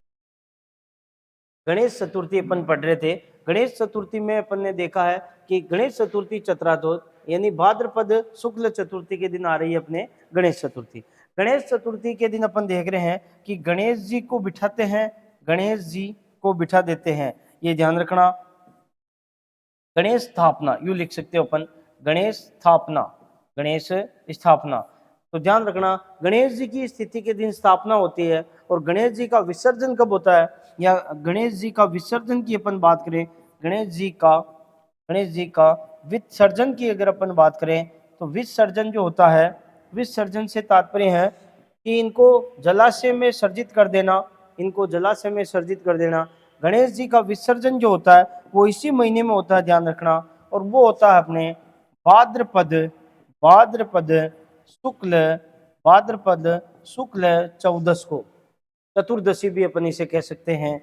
गणेश चतुर्थी। अपन पढ़ रहे थे, गणेश चतुर्थी में अपन ने देखा है कि गणेश चतुर्थी चतुर्थी यानी भाद्रपद शुक्ल चतुर्थी के दिन आ रही है अपने गणेश चतुर्थी। गणेश चतुर्थी के दिन अपन देख रहे हैं कि गणेश जी को बिठाते हैं, गणेश जी को बिठा देते हैं। ये ध्यान रखना, गणेश स्थापना यूं लिख सकते हो अपन, गणेश स्थापना। तो ध्यान रखना, गणेश जी की स्थिति के दिन स्थापना होती है। और गणेश जी का विसर्जन कब होता है, या गणेश जी का विसर्जन की अपन बात करें, गणेश जी का विसर्जन की अगर अपन बात करें तो विसर्जन जो होता है, विसर्जन से तात्पर्य है कि इनको जलाशय में सर्जित कर देना, गणेश जी का विसर्जन जो होता है वो इसी महीने में होता है, ध्यान रखना। और वो होता है अपने भाद्रपद शुक्ल चौदस को। चतुर्दशी भी अपन इसे कह सकते हैं,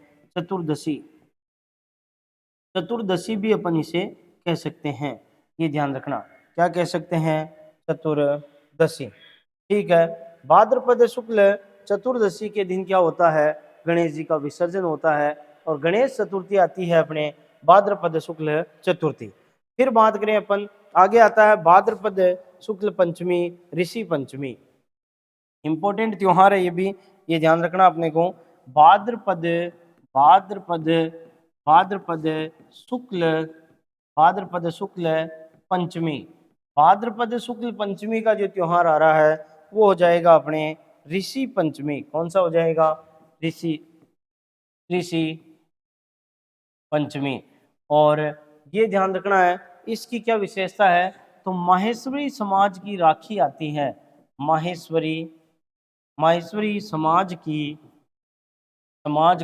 चतुर्दशी भी अपन इसे कह सकते हैं। ये ध्यान रखना, क्या कह सकते हैं, चतुर्दशी। ठीक है, भाद्रपद शुक्ल चतुर्दशी के दिन क्या होता है, गणेश जी का विसर्जन होता है। और गणेश चतुर्थी आती है अपने भाद्रपद शुक्ल चतुर्थी। फिर बात करें अपन, आगे आता है भाद्रपद शुक्ल पंचमी, ऋषि पंचमी। इंपॉर्टेंट त्योहार है ये भी, ये ध्यान रखना अपने को। भाद्रपद शुक्ल पंचमी, भाद्रपद शुक्ल पंचमी का जो त्योहार आ रहा है वो हो जाएगा अपने ऋषि पंचमी। कौन सा हो जाएगा, ऋषि पंचमी। और ये ध्यान रखना है। इसकी क्या विशेषता है, तो माहेश्वरी समाज की राखी आती है, माहेश्वरी माहेश्वरी समाज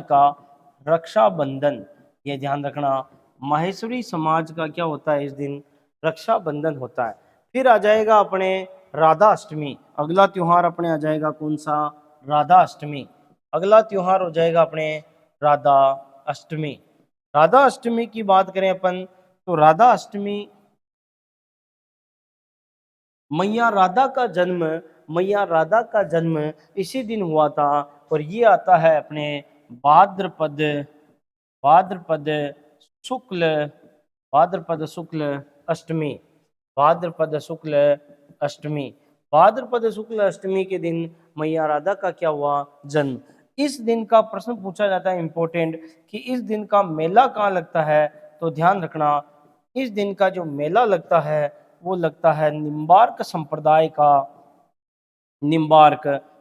का रक्षाबंधन, ये ध्यान रखना। माहेश्वरी समाज का क्या होता है, इस दिन रक्षाबंधन होता है। फिर आ जाएगा अपने राधा अष्टमी, अगला त्योहार अपने आ जाएगा कौन सा, राधा अष्टमी। अगला त्योहार हो जाएगा अपने राधा अष्टमी। राधा अष्टमी की बात करें अपन, तो राधा अष्टमी मैया राधा का जन्म इसी दिन हुआ था। और ये आता है अपने भाद्रपद भाद्रपद शुक्ल भाद्रपद शुक्ल अष्टमी, भाद्रपद शुक्ल अष्टमी। भाद्रपद शुक्ल अष्टमी के दिन मैया राधा का क्या हुआ, जन्म। इस दिन का प्रश्न पूछा जाता है इंपॉर्टेंट, कि इस दिन का मेला कहाँ लगता है, तो ध्यान रखना, इस दिन का जो मेला लगता है वो लगता है निम्बार्क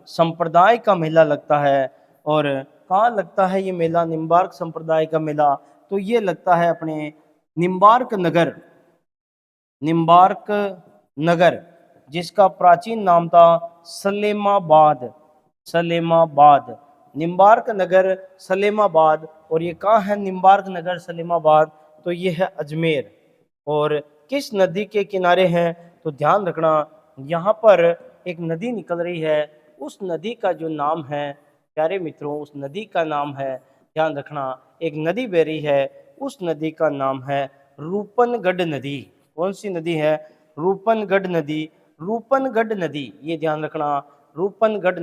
संप्रदाय का मेला लगता है। और कहाँ लगता है ये मेला, निम्बार्क संप्रदाय का मेला, तो ये लगता है अपने निम्बार्क नगर, जिसका प्राचीन नाम था सलेमाबाद। निम्बार्क नगर सलेमाबाद। और ये कहाँ है निम्बार्क नगर सलेमाबाद, तो ये है अजमेर। और किस नदी के किनारे हैं, तो ध्यान रखना, यहाँ पर एक नदी निकल रही है, उस नदी का जो नाम है प्यारे मित्रों, उस नदी का नाम है, ध्यान रखना, एक नदी बह रही है, उस नदी का नाम है रूपनगढ़ नदी। कौन सी नदी है, रूपनगढ़ नदी। रूपनगढ़ नदी, ये ध्यान रखना, रूपनगढ़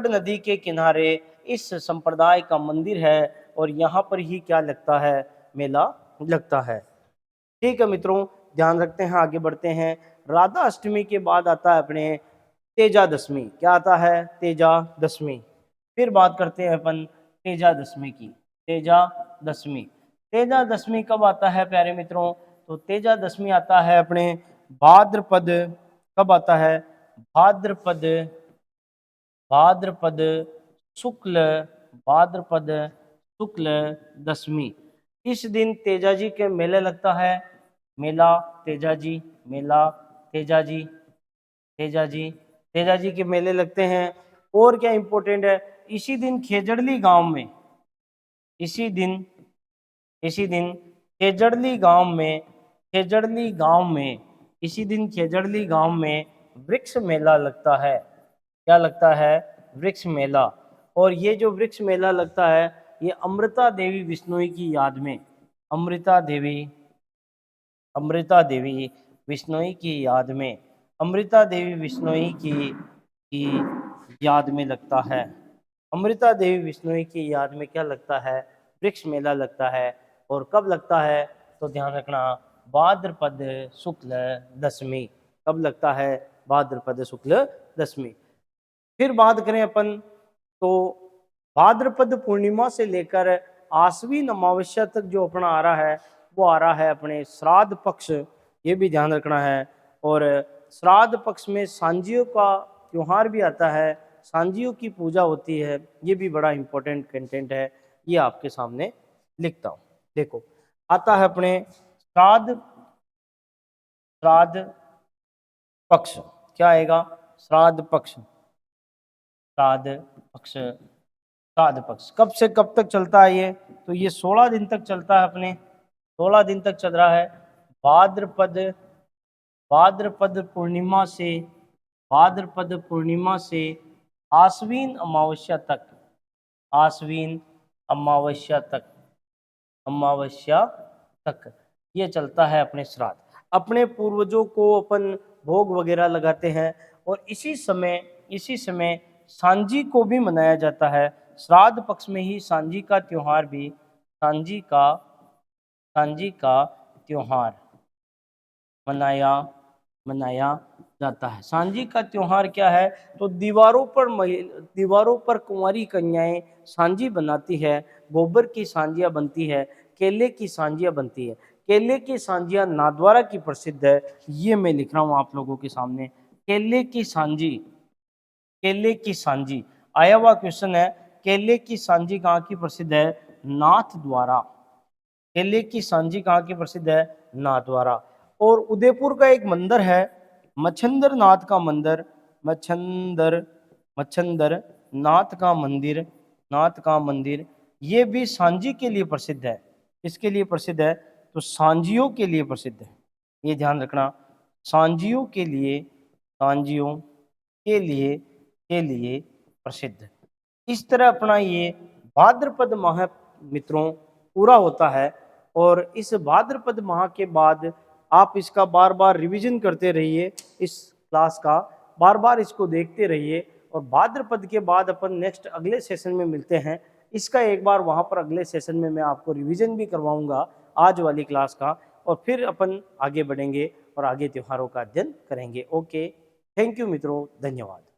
नदी के किनारे इस संप्रदाय का मंदिर है, और यहाँ पर ही क्या लगता है, मेला लगता है। ठीक है मित्रों, ध्यान रखते हैं, आगे बढ़ते हैं। राधा अष्टमी के बाद आता है अपने तेजा दशमी। क्या आता है, तेजा दशमी। फिर बात करते हैं अपन तेजा दशमी की। तेजा दशमी कब आता है प्यारे मित्रों, तो तेजा दशमी आता है अपने भाद्रपद, कब आता है, भाद्रपद भाद्रपद शुक्ल भाद्रपद शुक्ल दशमी। इस दिन तेजाजी के मेले लगता है, मेला तेजाजी, मेला तेजाजी तेजाजी तेजाजी के मेले लगते हैं। और क्या इंपॉर्टेंट है, इसी दिन खेजड़ली गांव में इसी दिन इसी दिन खेजड़ली गांव में खेजड़ली गांव में इसी दिन खेजड़ली गांव में वृक्ष मेला लगता है। क्या लगता है, वृक्ष मेला। और ये जो वृक्ष मेला लगता है, ये अमृता देवी बिश्नोई की याद में, अमृता देवी बिश्नोई की याद में, अमृता देवी बिश्नोई की याद में लगता है। अमृता देवी बिश्नोई की याद में क्या लगता है, वृक्ष मेला लगता है। और कब लगता है, तो ध्यान रखना, भाद्रपद शुक्ल दशमी। कब लगता है, भाद्रपद शुक्ल दशमी। फिर बात करें अपन, तो भाद्रपद पूर्णिमा से लेकर आश्विन अमावस्या तक जो अपना आ रहा है, वो आ रहा है अपने श्राद्ध पक्ष, ये भी ध्यान रखना है। और श्राद्ध पक्ष में सांजियों का त्योहार भी आता है, सांजियों की पूजा होती है, ये भी बड़ा इंपॉर्टेंट कंटेंट है, ये आपके सामने लिखता हूँ। देखो, आता है अपने श्राद्ध श्राद्ध पक्ष, क्या आएगा, श्राद्ध पक्ष श्राद्ध पक्ष कब से कब तक चलता है ये, तो ये 16 दिन तक चलता है अपने, 16 दिन तक चल रहा है। भाद्रपद भाद्रपद पूर्णिमा से भाद्रपद पूर्णिमा से आश्विन अमावस्या तक, आश्विन अमावस्या तक अमावस्या तक ये चलता है अपने श्राद्ध। अपने पूर्वजों को अपन भोग वगैरह लगाते हैं, और इसी समय सांजी को भी मनाया जाता है। श्राद्ध पक्ष में ही सांजी का त्योहार भी, सांजी का त्योहार मनाया जाता है। सांजी का त्योहार क्या है, तो दीवारों पर कुंवारी कन्याएं सांजी बनाती है, गोबर की सांजियां बनती है, केले की सांजियां बनती है। केले की सांजियां नाथद्वारा की प्रसिद्ध है, ये मैं लिख रहा हूँ आप लोगों के सामने। केले की सांजी आया हुआ क्वेश्चन है, केले की सांजी कहाँ की प्रसिद्ध है, नाथ द्वारा। केले की सांजी कहाँ की प्रसिद्ध है? नाथद्वारा। और उदयपुर का एक मंदिर है मच्छंदर नाथ का मंदिर, मच्छंदर मच्छंदर नाथ का मंदिर, ये भी सांजी के लिए प्रसिद्ध है। किसके लिए प्रसिद्ध है? तो सांजियों के लिए प्रसिद्ध है, ये ध्यान रखना। सांजियों के लिए, सांजियों के लिए प्रसिद्ध। इस तरह अपना ये भाद्रपद माह मित्रों पूरा होता है। और इस भाद्रपद माह के बाद आप इसका बार बार रिवीजन करते रहिए, इस क्लास का बार बार इसको देखते रहिए। और भाद्रपद के बाद अपन नेक्स्ट अगले सेशन में मिलते हैं। इसका एक बार वहाँ पर अगले सेशन में मैं आपको रिवीजन भी करवाऊंगा आज वाली क्लास का, और फिर अपन आगे बढ़ेंगे और आगे त्योहारों का अध्ययन करेंगे। ओके, थैंक यू मित्रों, धन्यवाद।